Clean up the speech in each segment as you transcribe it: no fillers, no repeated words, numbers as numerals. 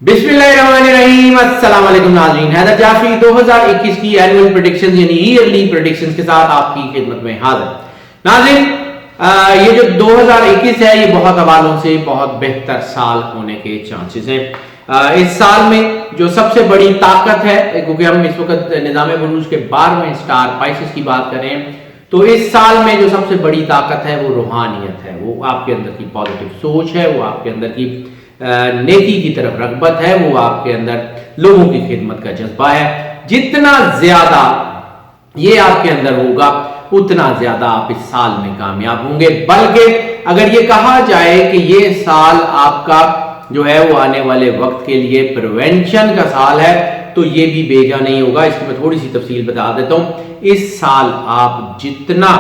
बिस्मिल्लाहिर्रहमानिर्रहीम। अस्सलाम वालेकुम नाज़रीन, हैदर जाफरी 2021 की एनुअल प्रेडिक्शंस यानी ईयरली प्रेडिक्शंस के साथ आपकी खिदमत में हाजिर। नाज़रीन, ये जो 2021 है ये बहुत हवालों से बहुत बेहतर साल होने के चांसेस हैं। इस साल में जो सबसे बड़ी ताकत है, क्योंकि हम इस वक्त निज़ाम बुरूज के 12वें स्टार पाइसेस की बात करें, तो इस साल में जो सबसे बड़ी ताकत है वो रूहानियत है, वो आपके अंदर की पॉजिटिव सोच है, वो आपके अंदर की नेकी की तरफ रगबत है, वो आपके अंदर लोगों की खिदमत का जज्बा है। जितना ज्यादा ये आपके अंदर होगा उतना ज्यादा आप इस साल में कामयाब होंगे। बल्कि अगर ये कहा जाए कि ये साल आपका जो है वो आने वाले वक्त के लिए प्रिवेंशन का साल है, तो ये भी बेजा नहीं होगा। इसकी मैं थोड़ी सी तफसील बता देता हूं। इस साल आप जितना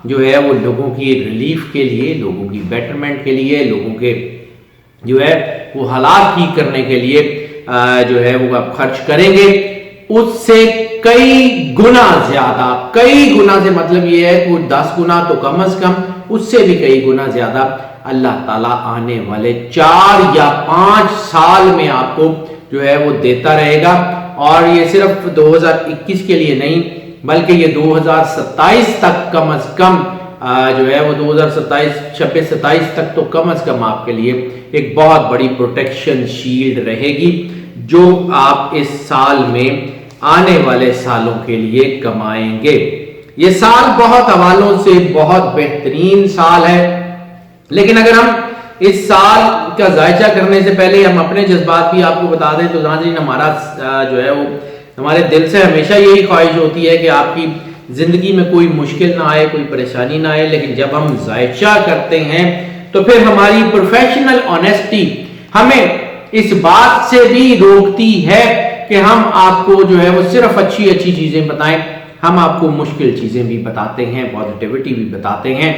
जो है वो लोगों की रिलीफ के लिए, लोगों की बेटरमेंट के लिए, लोगों के जो है वो हालात ठीक करने के लिए जो है वो आप खर्च करेंगे, उससे कई गुना ज्यादा, कई गुना से मतलब ये है कि 10 गुना तो कम से कम, उससे भी कई गुना ज्यादा अल्लाह ताला आने वाले 4 या 5 साल में आपको जो है वो देता रहेगा। और ये सिर्फ 2021 के लिए नहीं, बल्कि ये 2027 तक कम से कम जो है वो 2027, 26, 27 तक तो कम से कम आपके लिए एक बहुत बड़ी प्रोटेक्शन शील्ड रहेगी, जो आप इस साल में आने वाले सालों के लिए कमाएंगे। ये साल बहुत हवालों से बहुत बेहतरीन साल है, लेकिन अगर हम इस साल का जायचा करने से पहले हम अपने जज्बात भी आपको बता दें, तो नाज़रीन हमारा जो है वो हमारे दिल से हमेशा यही ख्वाहिश होती है कि आपकी जिंदगी में कोई मुश्किल ना आए, कोई परेशानी ना आए। लेकिन जब हम जायचा करते हैं तो फिर हमारी प्रोफेशनल ऑनेस्टी हमें इस बात से भी रोकती है कि हम आपको जो है वो सिर्फ अच्छी अच्छी चीजें बताएं। हम आपको मुश्किल चीजें भी बताते हैं, पॉजिटिविटी भी बताते हैं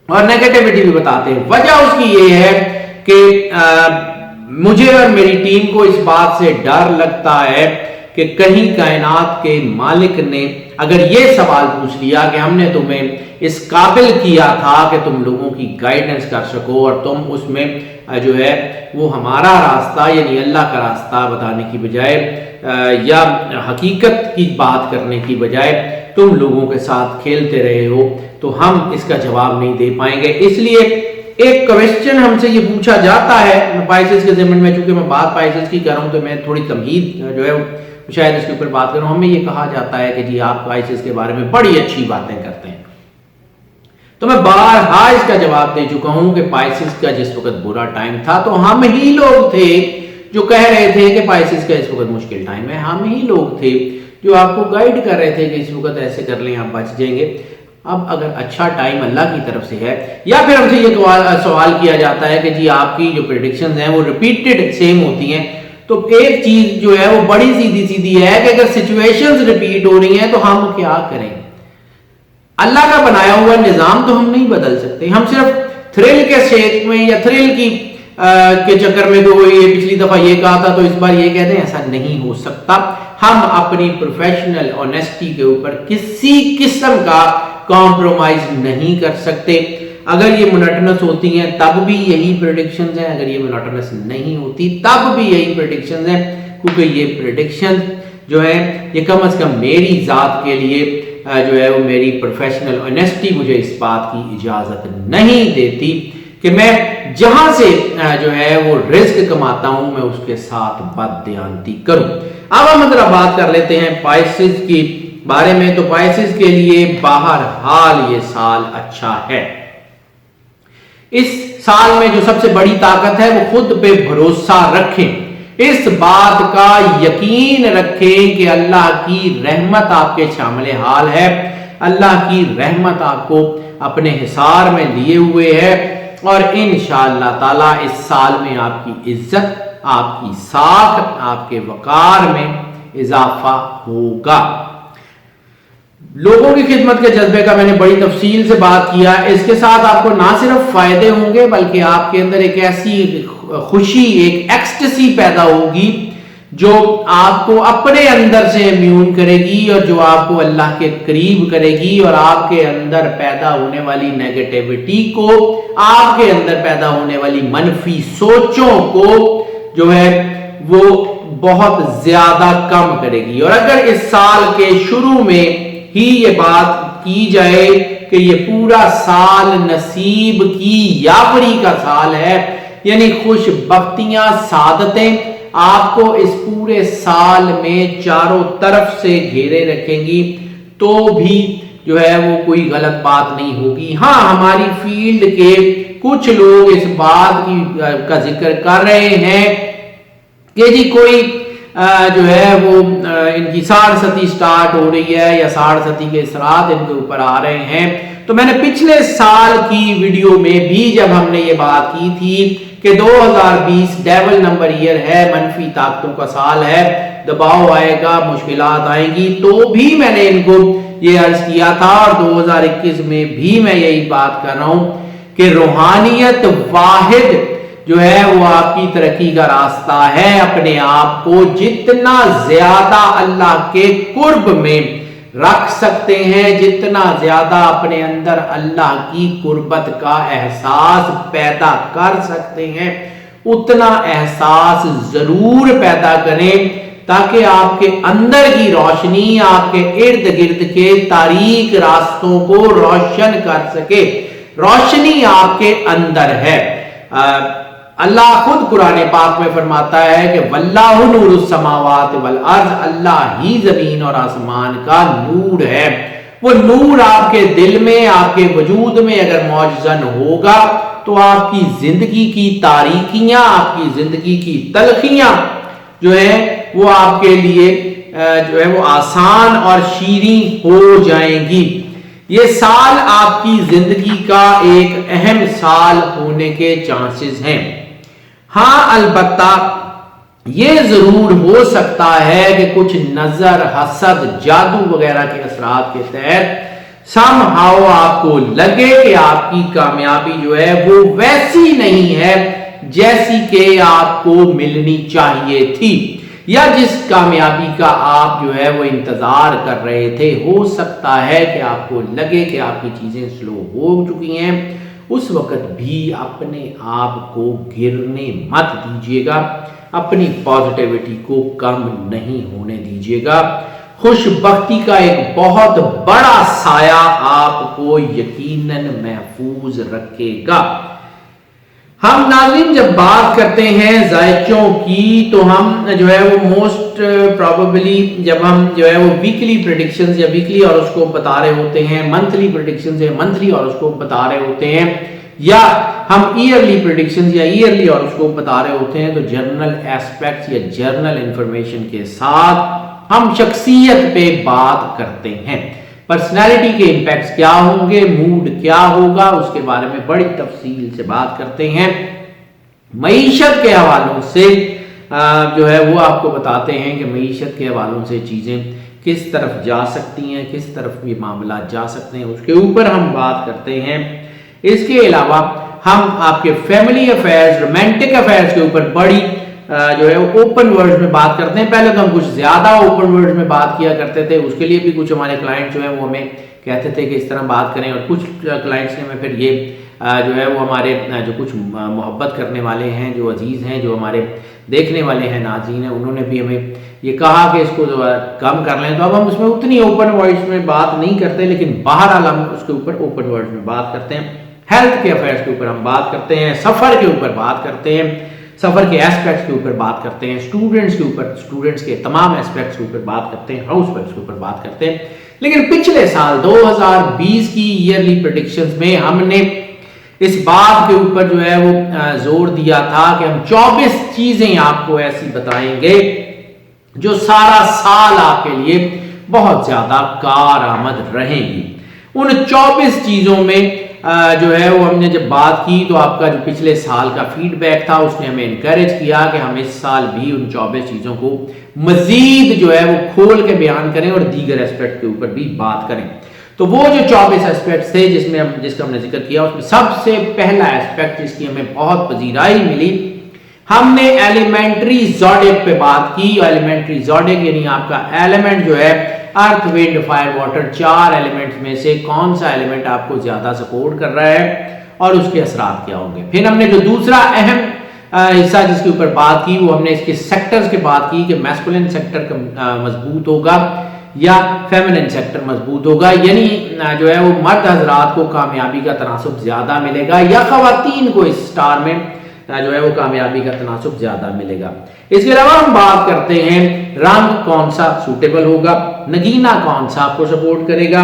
और नेगेटिविटी भी बताते हैं। वजह उसकी ये है कि मुझे और मेरी टीम को इस बात से डर लगता है कि कहीं कायनात के मालिक ने अगर ये सवाल पूछ लिया कि हमने तुम्हें इस काबिल किया था कि तुम लोगों की गाइडेंस कर सको, और तुम उसमें जो है वो हमारा रास्ता यानी अल्लाह का रास्ता बताने की बजाय या हकीकत की बात करने की बजाय तुम लोगों के साथ खेलते रहे हो, तो हम इसका जवाब नहीं दे पाएंगे। इसलिए एक क्वेश्चन हमसे ये पूछा जाता है पाइसेस के ज़मन में, चूंकि मैं बात पाइसेस की कर रहा हूं तो मैं थोड़ी तमहीद जो है शायद इसके ऊपर बात करूं। हमें ये कहा जाता है कि जी आप पाइसेस के बारे में बड़ी अच्छी बातें करते हैं, तो मैं बारहा इसका जवाब दे चुका हूं कि पाइसेस का जिस वक्त बुरा टाइम था तो हम ही लोग थे जो कह रहे थे कि पाइसेस का इस वक्त मुश्किल टाइम है। हम ही लोग थे जो आपको गाइड कर रहे थे कि इस वक्त ऐसे कर लें, आप बच जाएंगे। अब अगर अच्छा टाइम अल्लाह की तरफ से है, या फिर हमसे ये सवाल किया जाता है कि जी आपकी जो प्रेडिक्शंस हैं वो रिपीटेड सेम होती हैं, तो एक चीज जो है वो बड़ी सीधी सीधी है कि अगर सिचुएशंस रिपीट हो रही हैं तो हम क्या करें। अल्लाह का बनाया हुआ निजाम तो हम नहीं बदल सकते। हम सिर्फ थ्रिल के शेक में या थ्रिल की के चक्कर में तो ये पिछली दफा ये कहा था तो इस बार ये कहते हैं, ऐसा नहीं हो सकता। हम अपनी प्रोफेशनल ऑनेस्टी के ऊपर किसी किस्म का कॉम्प्रोमाइज नहीं कर सकते। अगर ये मोनोटोनस होती हैं तब भी यही प्रेडिक्शंस हैं, अगर ये मोनोटोनस नहीं होती तब भी यही प्रेडिक्शंस हैं, क्योंकि ये प्रेडिक्शन जो है ये कम से कम मेरी जात के लिए जो है वो मेरी प्रोफेशनल ऑनेस्टी मुझे इस बात की इजाजत नहीं देती कि मैं जहां से जो है वो रिस्क कमाता हूं मैं उसके साथ बददियानती करूं। अब हम जरा बात कर लेते हैं पाइसेस की बारे में। तो पाइसेस के लिए बहरहाल ये साल अच्छा है। इस साल में जो सबसे बड़ी ताकत है वो खुद पे भरोसा रखें, इस बात का यकीन रखें कि अल्लाह की रहमत आपके शामिल हाल है, अल्लाह की रहमत आपको अपने हिसार में लिए हुए है, और इंशाअल्लाह ताला इस साल में आपकी इज्जत, आपकी साख, आपके वकार में इजाफा होगा। लोगों की खिदमत के जज्बे का मैंने बड़ी तफसील से बात किया। इसके साथ आपको ना सिर्फ फायदे होंगे बल्कि आपके अंदर एक ऐसी खुशी, एक एक्सटेसी पैदा होगी जो आपको अपने अंदर से इम्यून करेगी और जो आपको अल्लाह के करीब करेगी, और आपके अंदर पैदा होने वाली नेगेटिविटी को, आपके अंदर पैदा होने वाली मनफी सोचों को जो है वो बहुत ज्यादा कम करेगी। और अगर इस साल के शुरू में ही ये बात की जाए कि ये पूरा साल नसीब की यावरी का साल है, यानी खुशबख्तियां सादतें आपको इस पूरे साल में चारों तरफ से घेरे रखेंगी, तो भी जो है वो कोई गलत बात नहीं होगी। हाँ, हमारी फील्ड के कुछ लोग इस बात की का जिक्र कर रहे हैं कि जी कोई जो है वो इनकी साढ़सती स्टार्ट हो रही है या साढ़सती के असरात इनके ऊपर आ रहे हैं। तो मैंने पिछले साल की वीडियो में भी जब हमने ये बात की थी कि 2020 डेविल नंबर ईयर है, मनफी ताकतों का साल है, दबाव आएगा, मुश्किलात आएंगी, तो भी मैंने इनको ये अर्ज किया था। और 2021 में भी मैं यही बात कर रहा हूं कि रूहानियत वाहिद जो है वो आपकी तरक्की का रास्ता है। अपने आप को जितना ज्यादा अल्लाह के कुर्ब में रख सकते हैं, जितना ज्यादा अपने अंदर अल्लाह की कुर्बत का एहसास पैदा कर सकते हैं, उतना एहसास जरूर पैदा करें, ताकि आपके अंदर की रोशनी आपके इर्द गिर्द के तारीक रास्तों को रोशन कर सके। रोशनी आपके अंदर है। अल्लाह खुद कुरान पाक में फरमाता है कि वल्लाहु नूरुस समावात वल अर्ज, अल्लाह ही जमीन और आसमान का नूर है। वो नूर आपके दिल में, आपके वजूद में अगर मौजूद होगा तो आपकी जिंदगी की तारीकियां, आपकी जिंदगी की तलखियां जो है वो आपके लिए जो है वो आसान और शीरीं हो जाएंगी। ये साल आपकी जिंदगी का एक अहम साल होने के चांसेस हैं। हाँ, अलबत्ता ये जरूर हो सकता है कि कुछ नजर, हसद, जादू वगैरह के असरात के तहत समहाउ आपको लगे कि आपकी कामयाबी जो है वो वैसी नहीं है जैसी कि आपको मिलनी चाहिए थी, या जिस कामयाबी का आप जो है वो इंतजार कर रहे थे। हो सकता है कि आपको लगे कि आपकी चीजें स्लो हो चुकी हैं। उस वक्त भी अपने आप को गिरने मत दीजिएगा, अपनी पॉजिटिविटी को कम नहीं होने दीजिएगा। खुशबख्ती का एक बहुत बड़ा साया आपको यकीनन महफूज रखेगा। हम नाज़रीन जब बात करते हैं जायकों की, तो हम जो है वो मोस्ट प्रोबेबली जब हम जो है वो वीकली प्रेडिक्शंस या वीकली हॉरोस्कोप बता रहे होते हैं, मंथली प्रेडिक्शंस या मंथली हॉरोस्कोप बता रहे होते हैं, या हम ईयरली प्रेडिक्शंस या ईयरली हॉरोस्कोप बता रहे होते हैं, तो जर्नल एस्पेक्ट्स या जर्नल इंफॉर्मेशन के साथ हम शख्सियत पे बात करते हैं। पर्सनैलिटी के इंपैक्ट्स क्या होंगे, मूड क्या होगा, उसके बारे में बड़ी तफसील से बात करते हैं। मईशत के हवालों से जो है वो आपको बताते हैं कि मईशत के हवालों से चीज़ें किस तरफ जा सकती हैं, किस तरफ ये मामला जा सकते हैं, उसके ऊपर हम बात करते हैं। इसके अलावा हम आपके फैमिली अफेयर्स, रोमांटिक अफेयर्स के ऊपर बड़ी जो है ओपन वर्ड्स में बात करते हैं। पहले तो हम कुछ ज्यादा ओपन वर्ड्स में बात किया करते थे, उसके लिए भी कुछ हमारे क्लाइंट जो है वो हमें कहते थे कि इस तरह बात करें, और कुछ क्लाइंट्स ने हमें फिर ये जो है वो हमारे जो कुछ मोहब्बत करने वाले हैं, जो अजीज हैं, जो हमारे देखने वाले हैं, नाज़रीन हैं, उन्होंने भी हमें ये कहा कि इसको जो कम कर लें। तो अब हम उसमें उतनी ओपन वर्ड्स में बात नहीं करते, लेकिन बहरहाल हम उसके ऊपर ओपन वर्ड्स में बात करते हैं। हेल्थ के अफेयर्स के ऊपर हम बात करते हैं, सफर के ऊपर बात करते हैं, सफर के एस्पेक्ट्स के ऊपर बात करते हैं, स्टूडेंट्स के ऊपर, स्टूडेंट्स के तमाम एस्पेक्ट्स के ऊपर बात करते हैं, हाउस वाइफ्स के ऊपर बात करते हैं। लेकिन पिछले साल 2020 की ईयरली प्रेडिक्शंस में हमने इस बात के ऊपर जो है वो जोर दिया था कि हम 24 चीजें आपको ऐसी बताएंगे जो सारा साल आपके लिए बहुत ज्यादा कारआमद रहेंगी। उन 24 चीजों में जो है वो हमने जब बात की, तो आपका जो पिछले साल का फीडबैक था उसने हमें इनकरेज किया कि हम इस साल भी उन 24 चीजों को मजीद जो है वो खोल के बयान करें और दीगर एस्पेक्ट के ऊपर भी बात करें। तो वो जो 24 एस्पेक्ट थे जिसका हमने जिक्र किया, उसमें सबसे पहला एस्पेक्ट जिसकी हमें बहुत पजीराई मिली, हमने एलिमेंट्री ज़ोडिएक पे बात की। एलिमेंट्री ज़ोडिएक यानी आपका एलिमेंट जो है अर्थ, विंड, फायर, वाटर, 4 एलिमेंट्स में से कौन सा एलिमेंट आपको ज्यादा सपोर्ट कर रहा है और उसके असरात क्या होंगे। फिर हमने जो दूसरा अहम हिस्सा जिसके ऊपर बात की वो हमने इसके सेक्टर्स की बात की कि मैस्कुलिन सेक्टर मजबूत होगा या फेमिनिन सेक्टर मजबूत होगा, यानी जो है वो मर्द हजरात को कामयाबी का तनासुब ज्यादा मिलेगा या खवातीन को इस स्टार में जो है वो कामयाबी का तनासुब ज्यादा मिलेगा। इसके अलावा हम बात करते हैं रंग कौन सा सूटेबल होगा, नगीना कौन सा आपको सपोर्ट करेगा।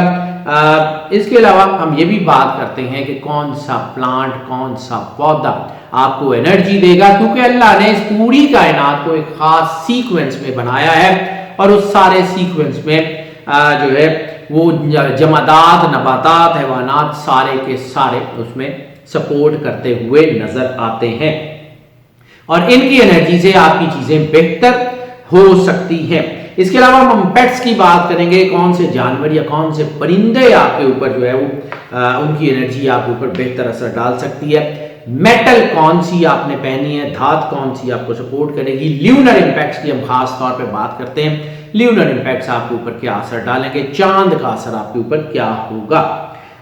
इसके अलावा हम ये भी बात करते हैं कि कौन सा प्लांट, कौन सा पौधा आपको एनर्जी देगा, क्योंकि अल्लाह ने इस पूरी कायनात को एक खास सीक्वेंस में बनाया है और उस सारे सीक्वेंस में जो है वो जमादात, नबातात, हैवानात सारे के सारे उसमें सपोर्ट करते हुए नजर आते हैं और इनकी एनर्जी से आपकी चीजें बेहतर हो सकती हैं। इसके अलावा हम पेट्स की बात करेंगे, कौन से जानवर या कौन से परिंदे आपके ऊपर जो है वो उनकी एनर्जी आपके ऊपर बेहतर असर डाल सकती है। मेटल कौन सी आपने पहनी है, धात कौन सी आपको सपोर्ट करेगी। ल्यूनर इंपैक्ट्स की हम खास तौर पे बात करते हैं, ल्यूनर इंपैक्ट्स आपके ऊपर क्या असर डालेंगे, चांद का असर आपके ऊपर क्या होगा,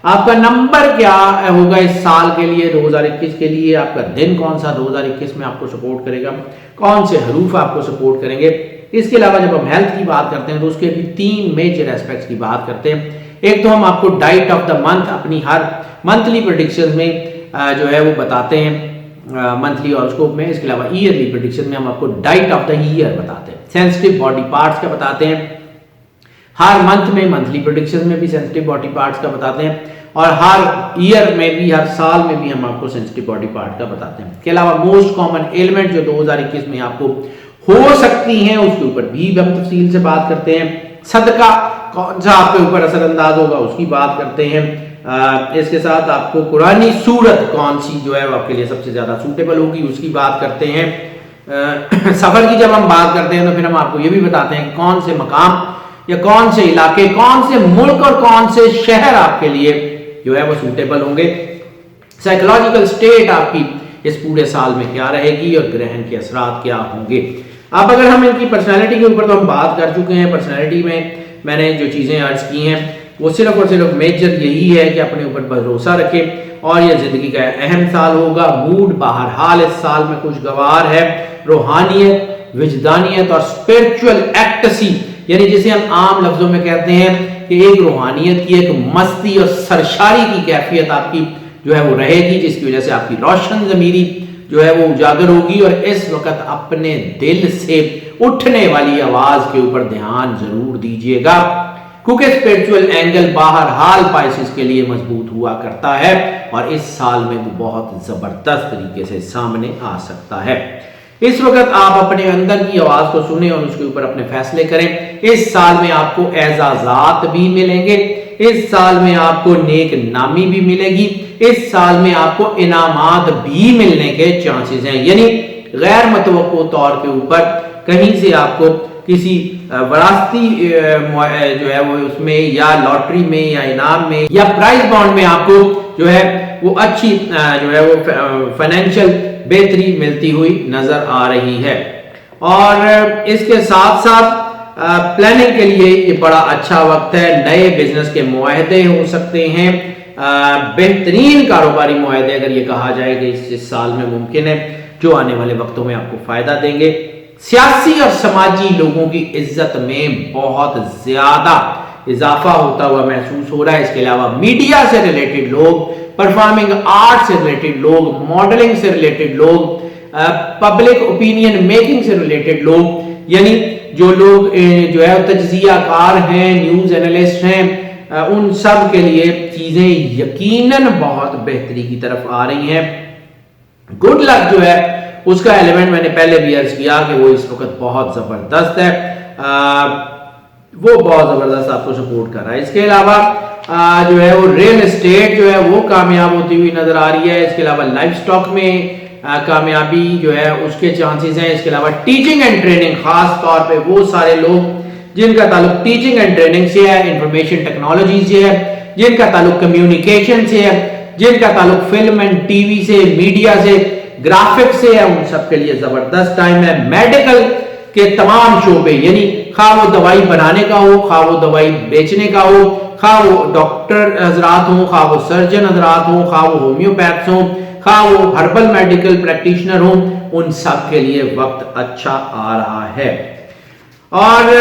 आपका नंबर क्या होगा इस साल के लिए 2021 के लिए, आपका दिन कौन सा 2021 में आपको सपोर्ट करेगा, कौन से हरूफ आपको सपोर्ट करेंगे। इसके अलावा जब हम हेल्थ की बात करते हैं तो उसके भी 3 मेजर एस्पेक्ट्स की बात करते हैं। एक तो हम आपको डाइट ऑफ द मंथ अपनी हर मंथली प्रेडिक्शन में जो है वो बताते हैं मंथली हॉरोस्कोप में। इसके अलावा ईयरली प्रेडिक्शन में हम आपको डाइट ऑफ द ईयर बताते हैं, सेंसिटिव बॉडी पार्ट्स का बताते हैं हर मंथ में, मंथली प्रेडिक्शन में भी सेंसिटिव बॉडी पार्ट्स का बताते हैं और हर ईयर में भी, हर साल में भी हम आपको सेंसिटिव बॉडी पार्ट का बताते हैं। इसके अलावा मोस्ट कॉमन एलिमेंट जो 2021 में आपको हो सकती हैं उसके ऊपर भी हम तफसील से बात करते हैं। सदका कौन सा आपके ऊपर असरअंदाज होगा उसकी बात करते हैं। इसके साथ आपको कुरानी सूरत कौन सी जो है वो आपके लिए सबसे ज्यादा सूटेबल होगी उसकी बात करते हैं। सफर की जब हम बात करते हैं तो फिर हम आपको ये भी बताते हैं कौन से मकाम या कौन से इलाके, कौन से मुल्क और कौन से शहर आपके लिए जो है वो सूटेबल होंगे। साइकोलॉजिकल स्टेट आपकी इस पूरे साल में क्या रहेगी और ग्रहण के असरात क्या होंगे। अब अगर हम इनकी पर्सनालिटी के ऊपर तो हम बात कर चुके हैं, पर्सनालिटी में मैंने जो चीजें अर्ज की हैं वो सिर्फ और सिर्फ मेजर यही है कि अपने ऊपर भरोसा रखें और यह जिंदगी का अहम साल होगा। मूड बहरहाल इस साल में खुशगवार है। रूहानियत, विजदानियत और स्पिरिचुअल एक्टसी, यानी जिसे हम आम लफ्जों में कहते हैं कि एक रूहानियत की एक मस्ती और सरशारी की कैफियत आपकी जो है वो रहेगी, जिसकी वजह से आपकी रोशन ज़मीरी जो है वो उजागर होगी। और इस वक्त अपने दिल से उठने वाली आवाज के ऊपर ध्यान जरूर दीजिएगा, क्योंकि स्पिरिचुअल एंगल बहरहाल पाइसेस के लिए मजबूत हुआ करता है और इस साल में वो बहुत जबरदस्त तरीके से सामने आ सकता है। इस वक्त आप अपने अंदर की आवाज को सुने और उसके ऊपर अपने फैसले करें। इस साल में आपको एजाजात भी मिलेंगे, इस साल में आपको नेक नामी भी मिलेगी, इस साल में आपको इनामात भी मिलने के चांसेस हैं। यानी गैर मतवक्को तौर के ऊपर कहीं से आपको किसी वरासती जो है वो उसमें या लॉटरी में या इनाम में या प्राइज बॉन्ड में आपको जो है वो अच्छी जो है वो फाइनेंशियल बेहतरी मिलती हुई नजर आ रही है। और इसके साथ साथ प्लानिंग के लिए ये बड़ा अच्छा वक्त है। नए बिजनेस के मुआहदे हो सकते हैं, बेहतरीन कारोबारी मुआहदे अगर ये कहा जाए कि इस साल में मुमकिन है, जो आने वाले वक्तों में आपको फायदा देंगे। सियासी और समाजी लोगों की इज्जत में बहुत ज्यादा इजाफा होता हुआ महसूस हो रहा है। इसके अलावा मीडिया से रिलेटेड लोग, परफॉर्मिंग आर्ट से रिलेटेड लोग, मॉडलिंग से रिलेटेड लोग, पब्लिक ओपिनियन मेकिंग से रिलेटेड लोग, यानी जो लोग जो है तज्जियाकार हैं, न्यूज एनालिस्ट हैं, उन सब के लिए चीजें यकीनन बहुत बेहतरी की तरफ आ रही हैं। गुड लक जो है उसका एलिमेंट मैंने पहले भी अर्ज किया कि वो इस वक्त बहुत जबरदस्त है, वो बहुत जबरदस्त आपको सपोर्ट कर रहा है। इसके अलावा जो है वो रियल एस्टेट जो है वो कामयाब होती हुई नजर आ रही है। इसके अलावा लाइफ स्टॉक में कामयाबी जो है उसके चांसेस हैं। इसके अलावा टीचिंग एंड ट्रेनिंग, खास तौर पे वो सारे लोग जिनका ताल्लुक टीचिंग एंड ट्रेनिंग से है, इंफॉर्मेशन टेक्नोलॉजी से है, जिनका ताल्लुक कम्युनिकेशन से है, जिनका ताल्लुक फिल्म एंड टीवी से, मीडिया से, ग्राफिक्स से है, उन सब के लिए जबरदस्त टाइम है। मेडिकल के तमाम शोबे, यानी खा वो दवाई बनाने का हो, खा वो दवाई बेचने का हो, खा वो डॉक्टर हजरात हो, खा वो सर्जन हजरात हो, खा वो होम्योपैथ्स हो, खा वो हर्बल मेडिकल प्रैक्टिशनर हो, उन सब के लिए वक्त अच्छा आ रहा है। और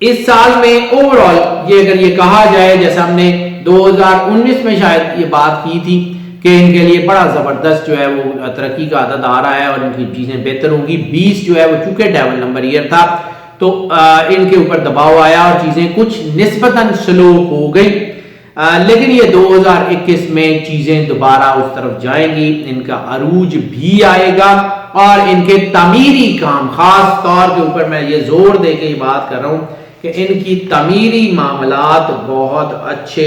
इस साल में ओवरऑल अगर ये कहा जाए, जैसे हमने 2019 में शायद ये बात की थी कि इनके लिए बड़ा जबरदस्त जो है वो तरक्की का आदत आ रहा है और इनकी चीजें बेहतर होंगी। 20 जो है वो चूंकि डेवल नंबर ईयर था तो इनके ऊपर दबाव आया और चीजें कुछ निस्बतन स्लो हो गई, लेकिन ये 2021 में चीजें दोबारा उस तरफ जाएंगी, इनका अरूज भी आएगा और इनके तामीरी काम, खास तौर के ऊपर मैं ये जोर दे के बात कर रहा हूं कि इनकी तामीरी मामलात बहुत अच्छे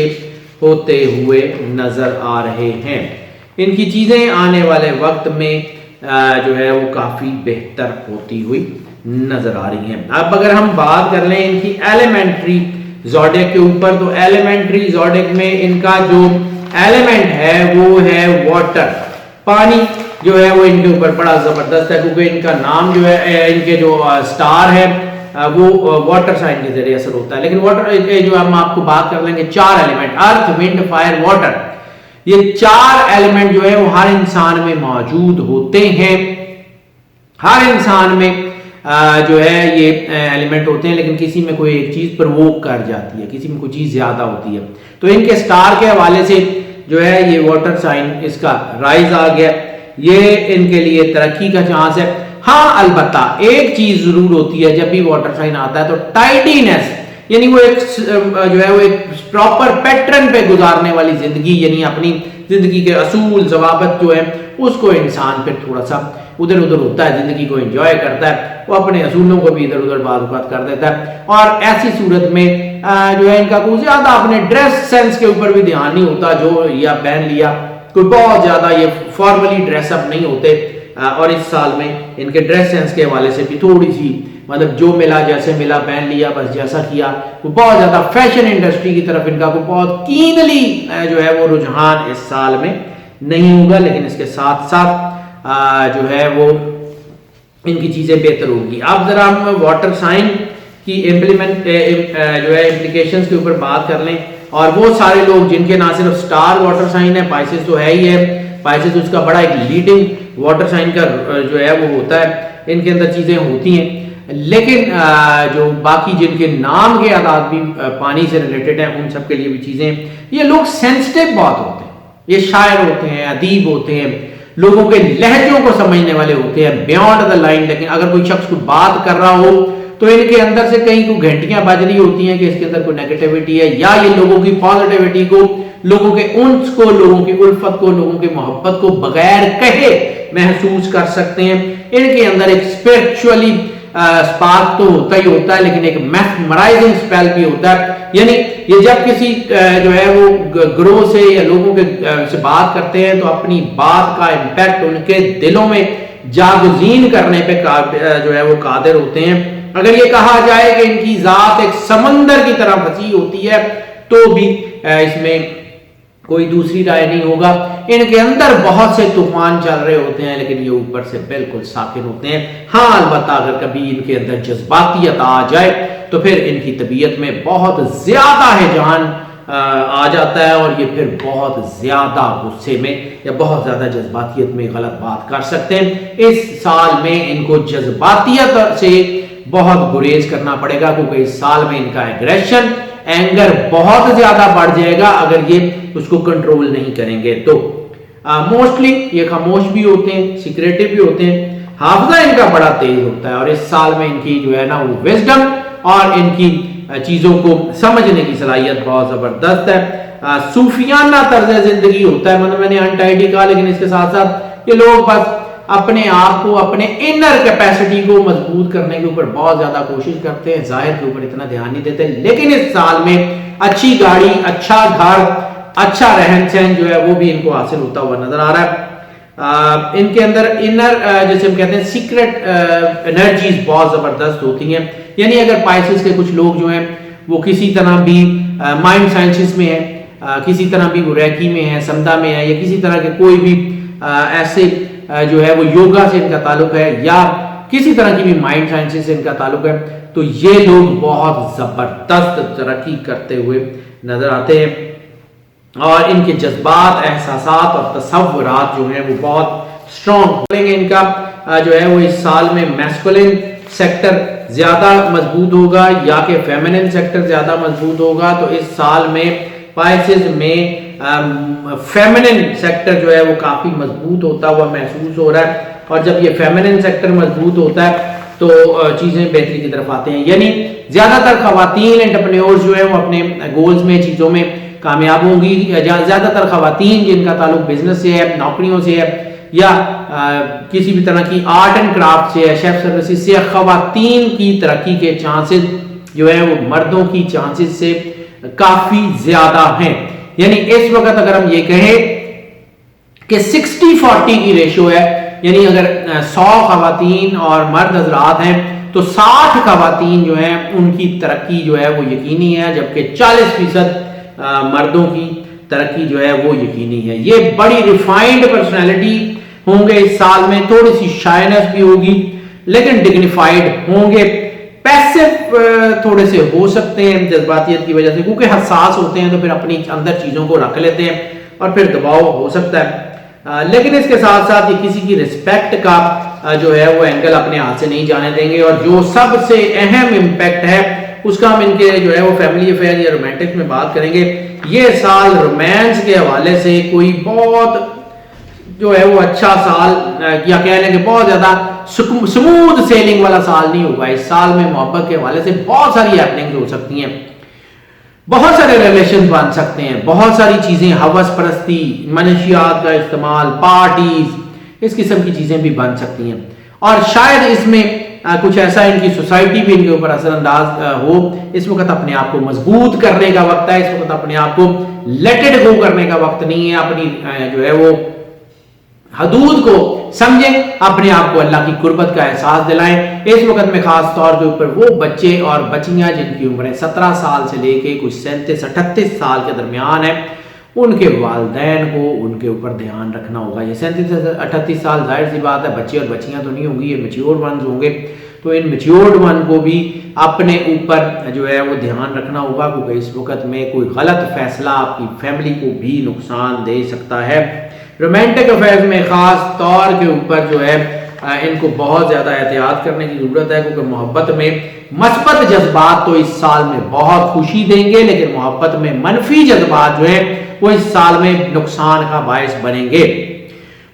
होते हुए नजर आ रहे हैं। इनकी चीजें आने वाले वक्त में जो है वो काफी बेहतर होती हुई नजर आ रही हैं। अब अगर हम बात कर लें इनकी एलिमेंट्री ज़ोडिएक के ऊपर, तो एलिमेंट्री ज़ोडिएक में इनका जो एलिमेंट है वो है वाटर, पानी जो है वो इनके ऊपर बड़ा जबरदस्त है, क्योंकि इनका नाम जो है, इनके जो स्टार है वो वाटर साइन के जरिए असर होता है। लेकिन वाटर जो हम आपको बात कर लेंगे, 4 एलिमेंट अर्थ विंड फायर वाटर, ये 4 एलिमेंट जो है वो हर इंसान में मौजूद होते हैं। हर इंसान में जो है ये एलिमेंट होते हैं, लेकिन किसी में कोई एक चीज प्रवोक कर जाती है, किसी में कोई चीज ज्यादा होती है। तो इनके स्टार के हवाले से जो है ये वाटर साइन इसका राइज आ गया, ये इनके लिए तरक्की का चांस है। हाँ, अलबत्ता एक चीज जरूर होती है, जब भी वाटर साइन आता है तो टाइडीनेस, यानी वो एक जो है वो एक प्रॉपर पैटर्न पे गुजारने वाली जिंदगी, यानी अपनी जिंदगी के असूल जवाबत जो है उसको इंसान फिर थोड़ा सा उधर उधर होता है, जिंदगी को एंजॉय करता है, वो अपने असूलों को भी इधर उधर बात कर देता है। और ऐसी सूरत में जो है इनका कोई ज्यादा अपने ड्रेस सेंस के ऊपर भी ध्यान नहीं होता, जो या पहन लिया, कोई बहुत ज्यादा ये फॉर्मली ड्रेसअप नहीं होते। और इस साल में इनके ड्रेस सेंस के हवाले से भी थोड़ी सी, मतलब जो मिला जैसे मिला पहन लिया, बस जैसा किया, वो बहुत ज्यादा फैशन इंडस्ट्री की तरफ इनका कोई बहुत कीनली जो है वो रुझान इस साल में नहीं होगा। लेकिन इसके साथ साथ जो है वो इनकी चीजें बेहतर होगी। अब जरा हम वाटर साइन की इम्प्लीमेंट जो है इम्प्लीकेशंस के ऊपर बात कर लें, और वो सारे लोग जिनके ना सिर्फ स्टार वाटर साइन है, पाइसेस तो है ही है, पाइसेस उसका बड़ा एक लीडिंग वाटर साइन का जो है वो होता है, इनके अंदर चीजें होती हैं। लेकिन जो बाकी जिनके नाम के आदात भी पानी से रिलेटेड है, उन सब के लिए भी चीजें, ये लोग सेंसिटिव बहुत होते हैं, ये शायर होते हैं, अदीब होते हैं, लोगों के लहजों को समझने वाले होते हैं बियॉन्ड द लाइन। लेकिन अगर कोई शख्स को बात कर रहा हो तो इनके अंदर से कहीं को घंटियां बज रही होती हैं कि इसके अंदर कोई नेगेटिविटी है, या ये लोगों की पॉजिटिविटी को, लोगों के उन्स को, लोगों की उल्फत को, लोगों की मोहब्बत को बगैर कहे महसूस कर सकते हैं। इनके अंदर एक स्पिरिचुअली स्पार्क तो होता ही होता है, लेकिन एक मैस्मराइजिंग स्पेल भी होता है। यानी ये जब किसी जो है वो ग्रोह से या लोगों के से बात करते हैं तो अपनी बात का इम्पैक्ट उनके दिलों में जागजीन करने पे जो है वो कादिर होते हैं। अगर ये कहा जाए कि इनकी जात एक समंदर की तरह फंसी होती है तो भी इसमें कोई दूसरी राय नहीं होगा। इनके अंदर बहुत से तूफान चल रहे होते हैं, लेकिन ये ऊपर से बिल्कुल साकिन होते हैं। हाँ, अलबत्ता अगर कभी इनके अंदर जज्बातियत आ जाए तो फिर इनकी तबीयत में बहुत ज्यादा हिजान आ जाता है और ये फिर बहुत ज्यादा गुस्से में या बहुत ज्यादा जज्बातियत में गलत बात कर सकते हैं। इस साल में इनको जज्बातियत से बहुत गुरेज करना पड़ेगा, क्योंकि इस साल में इनका एग्रेशन, एंगर बहुत ज्यादा बढ़ जाएगा अगर ये उसको कंट्रोल नहीं करेंगे। तो मोस्टली ये खामोश भी होते हैं, सीक्रेटिव भी होते हैं, हाफजा इनका बड़ा तेज होता है, और इस साल में इनकी जो है ना वो विजडम और इनकी चीजों को समझने की सलाहियत बहुत जबरदस्त है। सूफियाना तर्ज जिंदगी होता है, मतलब मैंने अनटाइडी कहा, लेकिन इसके साथ साथ ये लोग बस अपने आप को, अपने इनर कैपेसिटी को मजबूत करने के ऊपर बहुत ज्यादा कोशिश करते हैं, जाहिर के ऊपर इतना ध्यान नहीं देते। लेकिन इस साल में अच्छी गाड़ी, अच्छा घर, अच्छा रहन सहन जो है वो भी इनको हासिल होता हुआ नजर आ रहा है। इनके अंदर इनर जैसे हम कहते हैं सीक्रेट एनर्जीज बहुत जबरदस्त होती हैं। यानी अगर पाइसेस के कुछ लोग जो हैं वो किसी तरह भी माइंड साइंसेस में है, किसी तरह भी वो रैकी में है, समदा में है, या किसी तरह के कोई भी ऐसे जो है वो योगा से इनका ताल्लुक है या किसी तरह की भी माइंड साइंसेस से इनका ताल्लुक है, तो ये लोग बहुत जबरदस्त तरक्की करते हुए नजर आते हैं। और इनके जज्बात, एहसासात और तसव्वुरात जो हैं वो बहुत स्ट्रॉन्ग करेंगे। इनका जो है वो इस साल में मैस्कुलिन सेक्टर ज्यादा मजबूत होगा या कि फेमिनिन सेक्टर ज्यादा मजबूत होगा। तो इस साल में पाइसेस में फेमिनिन सेक्टर जो है वो काफी मजबूत होता हुआ महसूस हो रहा है, और जब ये फेमिनिन सेक्टर मजबूत होता है तो चीजें बेहतरी की तरफ आते हैं। यानी ज्यादातर खवातीन एंटरप्रेन्योर्स जो है वो अपने गोल्स में, चीजों में कामयाब होंगी। ज्यादातर खवातीन जिनका ताल्लुक बिजनेस से है, नौकरियों से है, या किसी भी तरह की आर्ट एंड क्राफ्ट से, शेफ सर्विसेज से, खवातीन की तरक्की के चांसेस जो है वो मर्दों की चांसेस से काफी ज्यादा हैं। यानी इस वक्त अगर हम ये कहें कि 60-40 की रेशियो है, यानी अगर 100 खवातीन और मर्द हजरात हैं तो 60 खवातीन जो हैं उनकी तरक्की जो है वो यकीनी है, जबकि 40% मर्दों की तरक्की जो है वो यकीनी है। ये बड़ी रिफाइंड पर्सनैलिटी होंगे इस साल में, थोड़ी सी शायनेस भी होगी लेकिन डिग्निफाइड होंगे। पैसिव थोड़े से हो सकते हैं जज्बातियत की वजह से, क्योंकि हसास होते हैं तो फिर अपनी अंदर चीजों को रख लेते हैं और फिर दबाव हो सकता है। लेकिन इसके साथ साथ ये किसी की रिस्पेक्ट का जो है वो एंगल अपने हाथ से नहीं जाने देंगे, और जो सबसे अहम इम्पैक्ट है उसका हम इनके जो है वो फैमिली अफेयर या रोमांटिक्स में बात करेंगे। ये साल रोमांस के हवाले से कोई बहुत जो है वो अच्छा साल, या कह लें कि बहुत ज्यादा स्मूथ सेलिंग वाला साल नहीं होगा। इस साल में मोहब्बत के हवाले से बहुत सारी हैपनिंग्स हो सकती हैं, बहुत सारे रिलेशन बन सकते हैं, बहुत सारी चीजें, हवस परस्ती, मनशियात का इस्तेमाल, पार्टीज, इस किस्म की चीजें भी बन सकती हैं। और शायद इसमें कुछ ऐसा इनकी सोसाइटी भी इनके ऊपर असरअंदाज हो। इस वक्त अपने आप को मजबूत करने का वक्त है, इस वक्त अपने आप को लेट इट गो करने का वक्त नहीं है। अपनी जो है वो हदूद को समझें, अपने आप को अल्लाह की कुर्बत का एहसास दिलाएं। इस वक्त में खास तौर के ऊपर वो बच्चे और बच्चियां जिनकी उम्र 17 साल से लेके कुछ 37-38 साल के दरमियान है, उनके वालिदैन को उनके ऊपर ध्यान रखना होगा। ये 37-38 साल जाहिर सी बात है, बच्चे और बच्चियां तो नहीं होंगी, ये मैच्योर वंस होंगे। तो इन मैच्योर्ड वन को भी अपने ऊपर जो है वो ध्यान रखना होगा, क्योंकि इस वक्त में कोई गलत फैसला आपकी फैमिली को भी नुकसान दे सकता है। रोमांटिक अफेयर्स में खास तौर के ऊपर जो है इनको बहुत ज्यादा एहतियात करने की जरूरत है, क्योंकि मोहब्बत में मस्बत जज्बात तो इस साल में बहुत खुशी देंगे, लेकिन मोहब्बत में मनफी जज्बात जो है वो इस साल में नुकसान का बायस बनेंगे।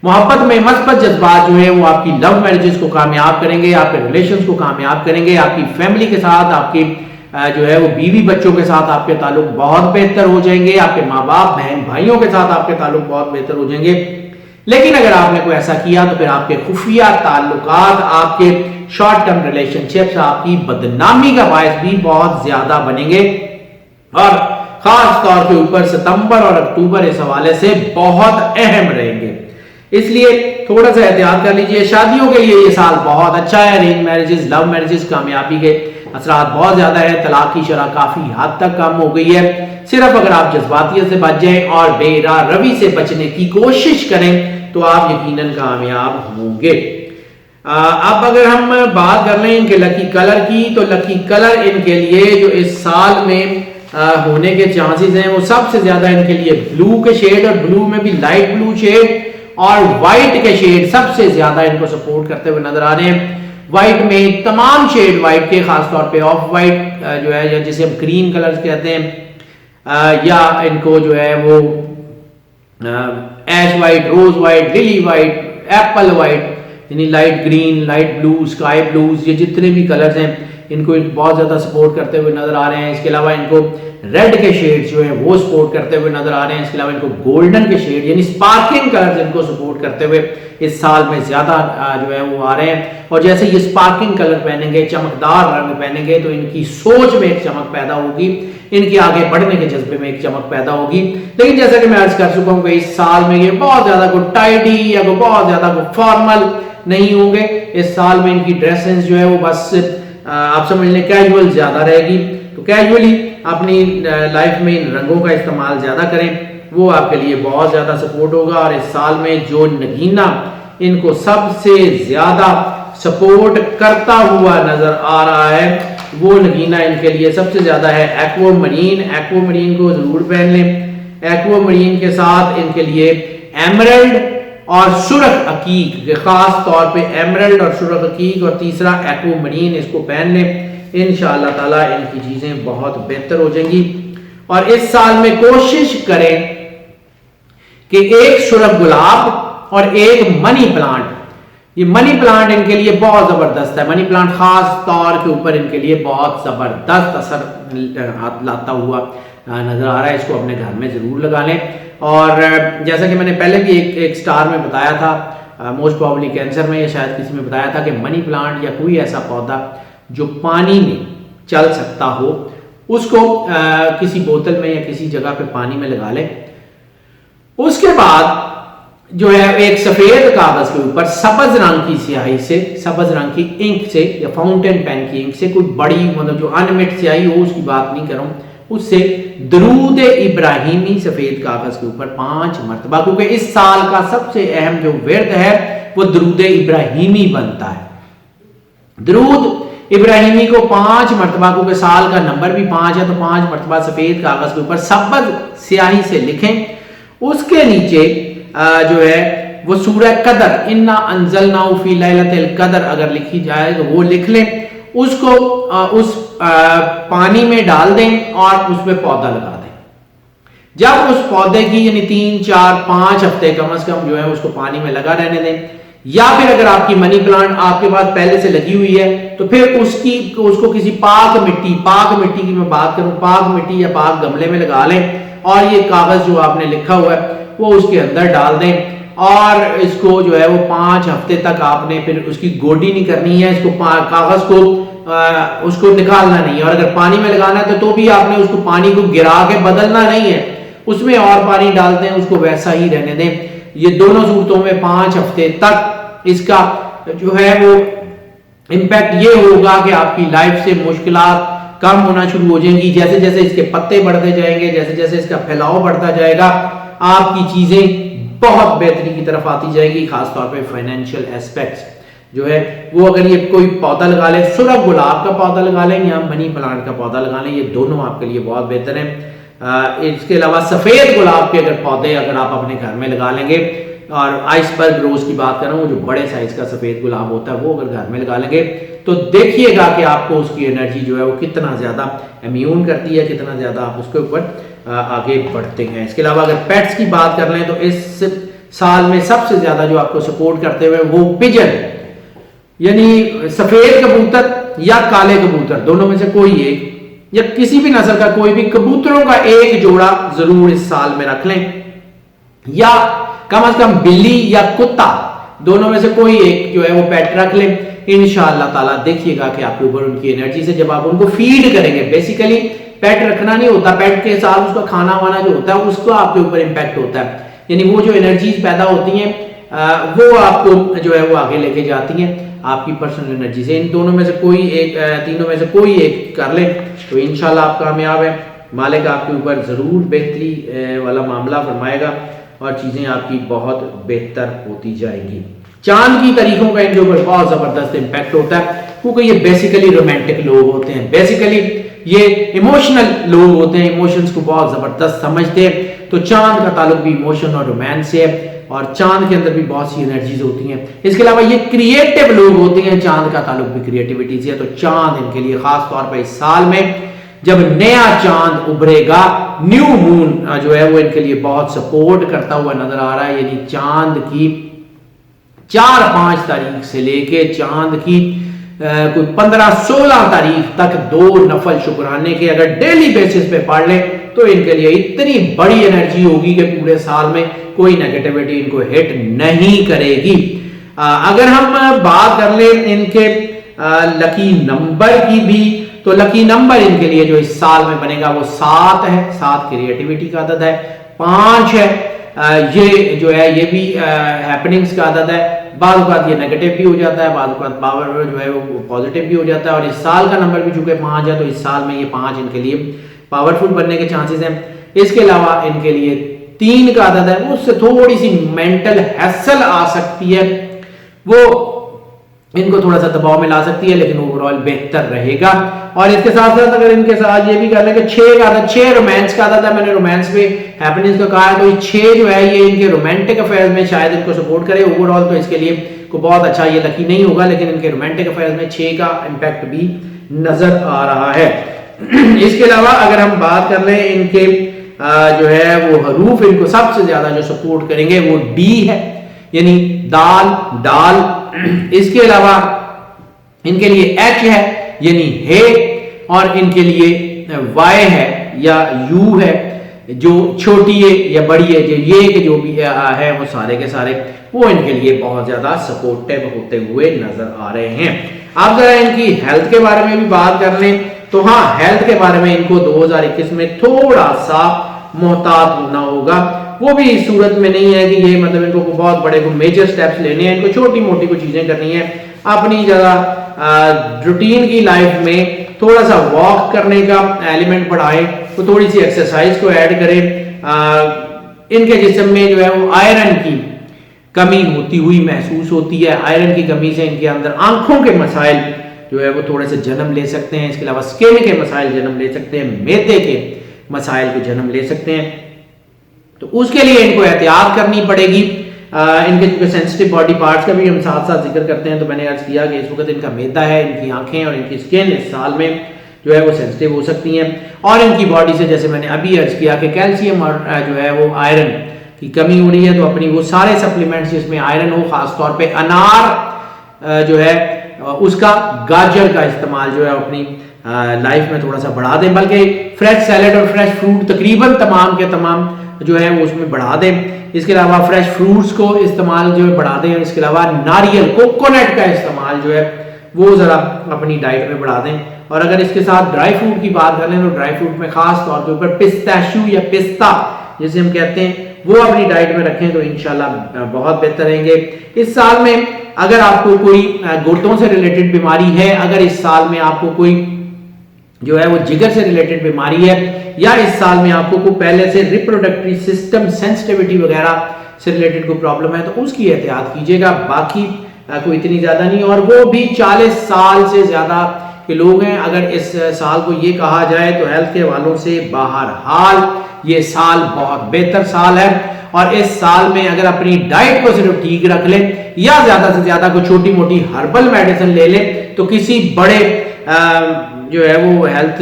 मोहब्बत में मस्बत जज्बात जो है वो आपकी लव मैरिजेस को कामयाब करेंगे, आपके रिलेशंस को कामयाब करेंगे, आपकी फैमिली के साथ, आपकी जो है वो बीवी बच्चों के साथ आपके ताल्लुक बहुत बेहतर हो जाएंगे, आपके माँ बाप बहन भाइयों के साथ आपके ताल्लुक बहुत बेहतर हो जाएंगे। लेकिन अगर आपने कोई ऐसा किया तो फिर आपके खुफिया ताल्लुकात, आपके शॉर्ट टर्म रिलेशनशिप्स आपकी बदनामी का बायस भी बहुत ज्यादा बनेंगे, और खास तौर के ऊपर सितंबर और अक्टूबर इस हवाले से बहुत अहम रहेंगे। इसलिए थोड़ा सा एहतियात कर लीजिए। शादियों के लिए ये साल बहुत अच्छा है। अरेंज मैरिजेस, लव मैरिजेस, कामयाबी के असरात बहुत ज्यादा है। तलाक की शरह काफी हद तक कम हो गई है। सिर्फ अगर आप जज्बातियत से बच जाएं और बेरा रवि से बचने की कोशिश करें तो आप यकीनन कामयाब होंगे। अब अगर हम बात कर लें इनके लकी कलर की, तो लकी कलर इनके लिए जो इस साल में होने के चांसेस हैं वो सबसे ज्यादा इनके लिए ब्लू के शेड, और ब्लू में भी लाइट ब्लू शेड और व्हाइट के शेड सबसे ज्यादा इनको सपोर्ट करते हुए नजर आ रहे हैं। व्हाइट में तमाम शेड व्हाइट के, खासतौर पे ऑफ व्हाइट जो है, या जिसे हम ग्रीन कलर्स कहते हैं, या इनको जो है वो ash white, rose white, lily white, apple white, यानी light green, light blue, sky blues, ये जितने भी कलर्स हैं इनको बहुत ज्यादा सपोर्ट करते हुए नजर आ रहे हैं। इसके अलावा इनको रेड के शेड्स जो हैं वो सपोर्ट करते हुए नजर आ रहे हैं। इसके अलावा इनको गोल्डन के शेड यानी स्पार्किंग कलर्स इनको सपोर्ट करते हुए इस साल में ज्यादा जो है वो आ रहे हैं। और जैसे ये स्पार्किंग कलर पहनेंगे, चमकदार रंग पहनेंगे, तो इनकी सोच में एक चमक पैदा होगी, इनके आगे बढ़ने के जज्बे में एक चमक पैदा होगी। लेकिन जैसा कि मैं अर्ज कर चुका हूँ कि इस साल में ये बहुत ज्यादा कोई टाइडी या कोई बहुत ज्यादा कोई फॉर्मल नहीं होंगे। इस साल में इनकी ड्रेसेस जो है वो बस आप समझ लें कैजुअल ज्यादा रहेगी। तो कैजुअली अपनी लाइफ में इन रंगों का इस्तेमाल ज्यादा करें, वो आपके लिए बहुत ज्यादा सपोर्ट होगा। और इस साल में जो नगीना इनको सबसे ज्यादा सपोर्ट करता हुआ नजर आ रहा है वो नगीना इनके लिए सबसे ज्यादा है एक्वामरीन। एक्वामरीन को जरूर पहन लें। एक्वामरीन के साथ इनके लिए एमरल्ड और सुरख अकीक, खास तौर पे एमरल्ड और सुरख अकीक, और तीसरा एक्वामरीन, इसको पहन लें। इंशाअल्लाह ताला इनकी चीजें बहुत बेहतर हो जाएंगी। और इस साल में कोशिश करें कि एक सुरख गुलाब और एक मनी प्लांट, ये मनी प्लांट इनके लिए बहुत जबरदस्त है। मनी प्लांट खास तौर के ऊपर इनके लिए बहुत जबरदस्त असर लाता हुआ नजर आ रहा है। इसको अपने घर में जरूर लगा लें। और जैसा कि मैंने पहले भी एक स्टार में बताया था, मोस्ट प्रॉब्ली कैंसर में या शायद किसी में बताया था कि मनी प्लांट या कोई ऐसा पौधा जो पानी में चल सकता हो, उसको किसी बोतल में या किसी जगह पे पानी में लगा लें। उसके बाद जो है एक सफेद कागज के ऊपर सबज रंग की स्याही से, सबज रंग की इंक से या फाउंटेन पेन की इंक से, कोई बड़ी मतलब जो अनमिट स्याही हो उसकी बात नहीं कर रहा हूं, उससे दरूद इब्राहिमी सफेद कागज के ऊपर 5 मरतबा, क्योंकि इस साल का सबसे अहम जो विर्द है वो दरूद इब्राहिमी बनता है। दरूद इब्राहिमी को 5 मरतबा, क्योंकि साल का नंबर भी 5 है, तो 5 मरतबा सफेद कागज के ऊपर सबज स्याही से लिखें। उसके नीचे जो है वो सूरह कदर, इन्ना अंज़लनाहु फी लैलतिल कदर अगर लिखी जाए तो वो लिख लें। उसको उस पानी में डाल दें और उसमें पौधा लगा दें। जब उस पौधे की यानी 3, 4, 5 हफ्ते कम से कम जो है उसको पानी में लगा रहने दें। या फिर अगर आपकी मनी प्लांट आपके पास पहले से लगी हुई है तो फिर उसको किसी पाक मिट्टी की मैं बात करूं, पाक मिट्टी या पाक गमले में लगा लें और ये कागज जो आपने लिखा हुआ है वो उसके अंदर डाल दें। और इसको जो है वो 5 हफ्ते तक आपने फिर उसकी गोडी नहीं करनी है, इसको कागज को उसको निकालना नहीं है। और अगर पानी में लगाना है तो भी आपने उसको पानी को गिरा के बदलना नहीं है, उसमें और पानी डालते हैं, उसको वैसा ही रहने दें। ये दोनों सूरतों में 5 हफ्ते तक इसका जो है वो इम्पैक्ट ये होगा कि आपकी लाइफ से मुश्किलात कम होना शुरू हो जाएंगी। जैसे जैसे इसके पत्ते बढ़ते जाएंगे, जैसे जैसे इसका फैलाव बढ़ता जाएगा, आपकी चीजें बहुत बेहतरी की तरफ आती जाएगी। खासतौर पे फाइनेंशियल एस्पेक्ट्स जो है वो, अगर ये कोई पौधा लगा ले, सुरख गुलाब का पौधा लगा लें या मनी प्लांट का पौधा लगा लें, ये दोनों आपके लिए बहुत बेहतर है। इसके अलावा सफेद गुलाब के अगर पौधे अगर आप अपने घर में लगा लेंगे, और आइसबर्ग रोज की बात कर रहा हूँ, जो बड़े साइज का सफेद गुलाब होता है, वो अगर घर में लगा लेंगे तो देखिएगा कि आपको उसकी एनर्जी जो है वो कितना ज्यादा इम्यून करती है, कितना ज्यादा आप उसके ऊपर आगे बढ़ते हैं। इसके अलावा अगर पेट्स की बात कर लें तो इस साल में सबसे ज्यादा जो आपको सपोर्ट करते हुए वो पिजन, यानी सफेद कबूतर या काले कबूतर, दोनों में से कोई एक या किसी भी नस्ल का कोई भी कबूतरों का एक जोड़ा जरूर इस साल में रख लें, या कम से कम बिल्ली या कुत्ता, दोनों में से कोई एक जो है वो पेट रख लें। इंशाअल्लाह ताला देखिएगा कि आपके ऊपर उनकी एनर्जी से, जब आप उनको फीड करेंगे, बेसिकली पेट रखना नहीं होता, पेट के साथ उसका खाना वाना जो होता है उसको आपके ऊपर इंपैक्ट होता है, यानी वो जो एनर्जीज पैदा होती हैं वो आपको जो है वो आगे लेके जाती हैं आपकी पर्सनल एनर्जी से। इन दोनों में से कोई एक, तीनों में से कोई एक कर ले तो इंशाल्लाह आप कामयाब है। मालिक आपके ऊपर जरूर बेहतरी वाला मामला फरमाएगा और चीजें आपकी बहुत बेहतर होती जाएंगी। चांद की तारीखों का इनके ऊपर बहुत जबरदस्त इंपैक्ट होता है, क्योंकि ये बेसिकली रोमांटिक लोग होते हैं, बेसिकली ये इमोशनल लोग होते हैं, इमोशंस को बहुत जबरदस्त समझते हैं। तो चांद का ताल्लुक भी इमोशन और रोमांस से है, और चांद के अंदर भी बहुत सी एनर्जीज होती हैं। इसके अलावा ये क्रिएटिव लोग होते हैं, चांद का ताल्लुक भी क्रिएटिविटी से है। तो चांद इनके लिए खास तौर पर इस साल में जब नया चांद उभरेगा, न्यू मून जो है वो इनके लिए बहुत सपोर्ट करता हुआ नजर आ रहा है। यानी चांद की 4-5 तारीख से लेके चांद की कोई 15-16 तारीख तक 2 नफल शुक्राने के अगर डेली बेसिस पे पढ़ ले तो इनके लिए इतनी बड़ी एनर्जी होगी कि पूरे साल में कोई नेगेटिविटी इनको हिट नहीं करेगी। अगर हम बात कर ले इनके लकी नंबर की भी, तो लकी नंबर इनके लिए जो इस साल में बनेगा वो 7 है। 7 क्रिएटिविटी का अदद है। 5 है, ये जो है ये भी हैपनिंग्स का अदद है। बाद औक़ात ये नेगेटिव भी हो जाता है, बाद औक़ात पावर जो है वो पॉजिटिव भी हो जाता है। और इस साल का नंबर भी चूंकि 5 है तो इस साल में ये 5 इनके लिए पावरफुल बनने के चांसेस हैं। इसके अलावा इनके लिए 3 का अदद है, उससे थोड़ी सी मेंटल हैसल आ सकती है, वो इनको थोड़ा सा दबाव में ला सकती है, लेकिन ओवरऑल बेहतर रहेगा। और इसके साथ साथ अगर इनके साथ ये भी कर लें कि 6 का आदत, 6 रोमांस का आदत है, मैंने रोमांस पे हैप्पीनेस का कहा है, तो ये 6 जो है ये इनके रोमांटिक अफेयर्स में शायद इनको सपोर्ट करे। ओवरऑल तो इसके लिए को बहुत अच्छा ये लकी नहीं होगा, लेकिन इनके रोमांटिक अफेयर्स में 6 का इंपैक्ट भी नजर आ रहा है। इसके अलावा अगर हम बात कर लें इनके जो है वो हरूफ इनको सबसे ज्यादा जो सपोर्ट करेंगे वो डी है, यानी दाल, डाल। इसके अलावा इनके लिए एच है यानी हे, और इनके लिए वाई है या यू है, जो छोटी है या बड़ी है, जो ये के जो भी है वो सारे के सारे वो इनके लिए बहुत ज्यादा सपोर्टिव होते हुए नजर आ रहे हैं। आप जरा इनकी हेल्थ के बारे में भी बात कर लें तो हाँ, हेल्थ के बारे में इनको 2021 में थोड़ा सा मोहतात होना होगा। वो भी इस सूरत में नहीं है कि ये मतलब इनको बहुत बड़े को मेजर स्टेप्स लेने हैं, इनको छोटी मोटी कुछ चीजें करनी है। अपनी ज्यादा रूटीन की लाइफ में थोड़ा सा वॉक करने का एलिमेंट बढ़ाएं, तो थोड़ी सी एक्सरसाइज को ऐड करें। इनके जिस्म में जो है वो आयरन की कमी होती हुई महसूस होती है। आयरन की कमी से इनके अंदर आंखों के मसाइल जो है वो थोड़े से जन्म ले सकते हैं। इसके अलावा स्किन के मसाइल जन्म ले सकते हैं, मैदे के मसाइल को जन्म ले सकते हैं, तो उसके लिए इनको एहतियात करनी पड़ेगी। इनके जो सेंसिटिव बॉडी पार्ट्स का भी हम साथ साथ जिक्र करते हैं, तो मैंने अर्ज किया कि इस वक्त इनका मैदा है, इनकी आंखें और इनकी स्किन इस साल में जो है वो सेंसिटिव हो सकती हैं। और इनकी बॉडी से जैसे मैंने अभी अर्ज किया कि कैल्शियम और जो है वो आयरन की कमी हो रही है, तो अपनी वो सारे सप्लीमेंट्स जिसमें आयरन हो, खासतौर पे अनार जो है उसका, गाजर का इस्तेमाल जो है अपनी लाइफ में थोड़ा सा बढ़ा दें, बल्कि फ्रेश सैलेड और फ्रेश फ्रूट तकरीबन तमाम के तमाम जो है वो उसमें बढ़ा दें। इसके अलावा फ्रेश फ्रूट्स को इस्तेमाल जो है बढ़ा दें। इसके अलावा नारियल, कोकोनट का इस्तेमाल जो है वो जरा अपनी डाइट में बढ़ा दें। और अगर इसके साथ ड्राई फ्रूट की बात करें तो ड्राई फ्रूट में खास तौर के ऊपर पिस्ताशियो या पिस्ता जिसे हम कहते हैं वो अपनी डाइट में रखें तो इंशाल्लाह बहुत बेहतर रहेंगे। इस साल में अगर आपको कोई गुर्दों से रिलेटेड बीमारी है, अगर इस साल में आपको कोई जो है वो जिगर से रिलेटेड बीमारी है, या इस साल में आपको कोई पहले से रिप्रोडक्टरी सिस्टम सेंसिटिविटी वगैरह से रिलेटेड कोई प्रॉब्लम है, तो उसकी एहतियात कीजिएगा। बाकी कोई इतनी ज्यादा नहीं, और वो भी 40 साल से ज्यादा के लोग हैं। अगर इस साल को ये कहा जाए तो हेल्थ के हवालों से बहरहाल ये साल बहुत बेहतर साल है। और इस साल में अगर अपनी डाइट को सिर्फ ठीक रख ले या ज्यादा से ज्यादा कोई छोटी मोटी हर्बल मेडिसिन ले ले, तो किसी बड़े जो है वो हेल्थ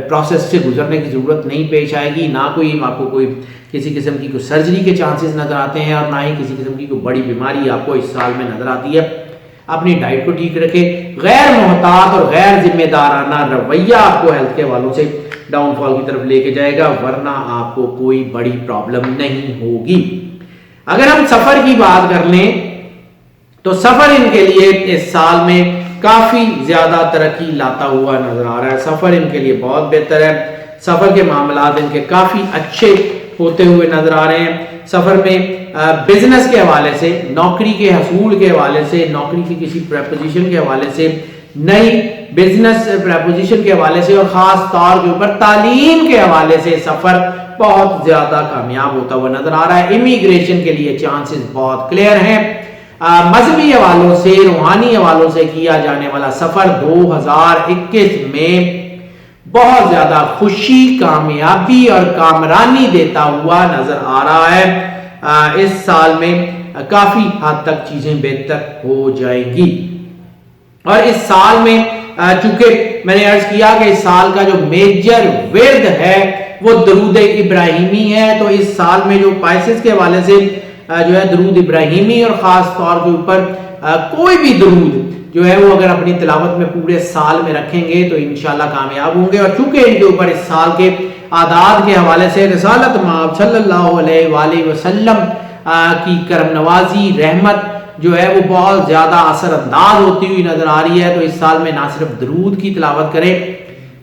प्रोसेस से गुजरने की जरूरत नहीं पेश आएगी। ना कोई आपको कोई किसी किस्म की कोई सर्जरी के चांसेस नजर आते हैं, और ना ही किसी किस्म की कोई बड़ी बीमारी आपको इस साल में नजर आती है। अपनी डाइट को ठीक रखें, गैर मोहतात और गैर जिम्मेदाराना रवैया आपको हेल्थ के हवालों से डाउनफॉल की तरफ लेके जाएगा, वरना आपको कोई बड़ी प्रॉब्लम नहीं होगी। अगर हम सफर की बात कर लें तो सफर इनके लिए इस साल में काफी ज्यादा तरक्की लाता हुआ नजर आ रहा है। सफर इनके लिए बहुत बेहतर है। सफर के मामलात इनके काफी अच्छे होते हुए नजर आ रहे हैं। सफर में बिजनेस के हवाले से, नौकरी के हसूल के हवाले से, नौकरी की किसी प्रपोजिशन के हवाले से, नई बिजनेस प्रपोजिशन के हवाले से, और खास तौर के ऊपर तालीम के हवाले से सफर बहुत ज्यादा कामयाब होता हुआ नजर आ रहा है। इमिग्रेशन के लिए चांसेस बहुत क्लियर हैं। मजहबी हवालों से, रूहानी हवालों से किया जाने वाला सफर 2021 में बहुत ज्यादा खुशी, कामयाबी और कामरानी देता हुआ नजर आ रहा है। इस साल में काफी हद तक चीजें बेहतर हो जाएंगी। और इस साल में चूंकि मैंने अर्ज किया कि इस साल का जो मेजर विर्द है वो दरूद इब्राहिमी है, तो इस साल में जो पाइसेस के हवाले से जो है दरूद इब्राहिमी और खास तौर के ऊपर कोई भी दरूद जो है वो अगर अपनी तिलावत में पूरे साल में रखेंगे तो इंशाल्लाह कामयाब होंगे। और चूंकि इनके ऊपर इस साल के आदाद के हवाले से रिसालत माब सल्लल्लाहु अलैहि वसल्लम की करम नवाजी, रहमत जो है वो बहुत ज्यादा असरअंदाज होती हुई नजर आ रही है। तो इस साल में ना सिर्फ दरूद की तिलावत करें,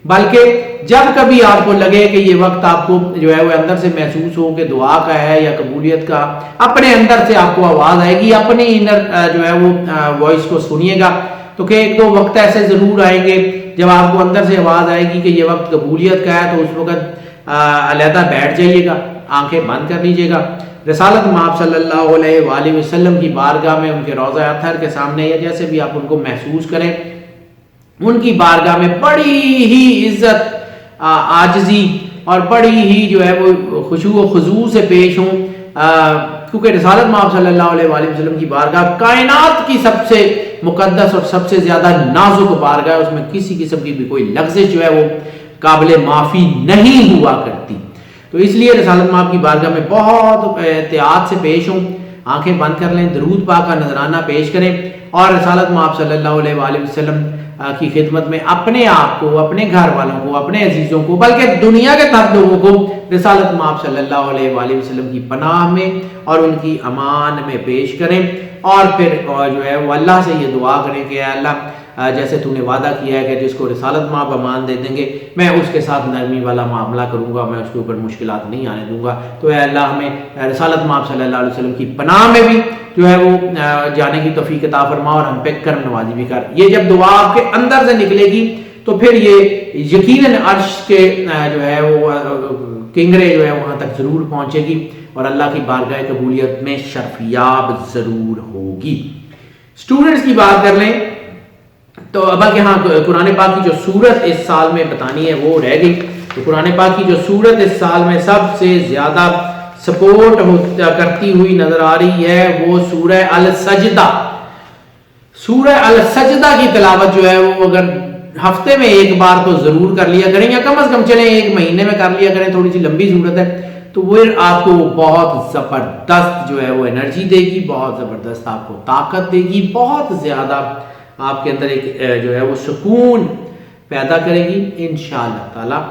बल्कि जब कभी आपको लगे कि ये वक्त आपको जो है वो अंदर से महसूस हो कि दुआ का है या कबूलियत का, अपने अंदर से आपको आवाज आएगी, अपने इनर जो है वो वॉइस को सुनिएगा। तो कि एक दो वक्त ऐसे जरूर आएंगे जब आपको अंदर से आवाज आएगी कि ये वक्त कबूलियत का है, तो उस वक्त अलहदा बैठ जाइएगा, आंखें बंद कर लीजिएगा रसालत माब सल्लल्लाहु अलैहि वसल्लम की बारगाह में, उनके रोज़ा अतहर के सामने, या जैसे भी आप उनको महसूस करें, उनकी बारगाह में बड़ी ही इज्जत, आजिज़ी और बड़ी ही जो है वो खुशू व खुजू से पेश हों, क्योंकि रसालत माब सल्लल्लाहु अलैहि वसल्लम की बारगाह कायनात की सबसे मुकद्दस और सबसे ज़्यादा नाजुक बारगाह है। उसमें किसी किस्म की भी कोई लफ्ज़ जो है वो काबिल माफ़ी नहीं हुआ करती। तो इसलिए रसालत माब की बारगाह में बहुत एहतियात से पेश हों, आंखें बंद कर लें, दरूद पाक का नजराना पेश करें और रसालत माब सल्लल्लाहु अलैहि वसल्लम की खिदमत में अपने आप को, अपने घर वालों को, अपने अजीजों को, बल्कि दुनिया के सब लोगों को रसालत माब सल्लल्लाहु अलैहि वसल्लम की पनाह में और उनकी अमान में पेश करें। और फिर जो है वो अल्लाह से ये दुआ करें कि अल्लाह, जैसे तूने वादा किया है कि जिसको रिसालत माब अमान दे देंगे, मैं उसके साथ नरमी वाला मामला करूंगा, मैं उसके ऊपर मुश्किलात नहीं आने दूंगा। तो अल्लाह हमें रिसालत माब सल्लल्लाहु अलैहि वसल्लम की पनाह में भी जो है वो जाने की तौफीक अता फरमा और हम पे करम नवाजी भी कर। ये जब दुआ आपके अंदर से निकलेगी तो फिर ये यकीनन अर्श के जो है वो किंगरे जो है वहां तक जरूर पहुंचेगी और अल्लाह की बारगाह कबूलियत में शर्फियाब जरूर होगी। स्टूडेंट्स की बात कर लें तो बल्कि हाँ, कुरान पाक की जो सूरत इस साल में बतानी है वो रह गई। तो कुरान पाक की जो सूरत इस साल में सबसे ज्यादा सपोर्ट करती हुई नजर आ रही है वो सूरह अल सजदा। सूरह अल सजदा की तिलावत जो है वो अगर हफ्ते में एक बार तो जरूर कर लिया करें, या कम से कम चले एक महीने में कर लिया करें, थोड़ी सी लंबी सूरत है, तो वो आपको बहुत जबरदस्त जो है वो एनर्जी देगी, बहुत जबरदस्त आपको ताकत देगी, बहुत ज्यादा आपके अंदर एक जो है वो सुकून पैदा करेगी। इंशाअल्लाह ताला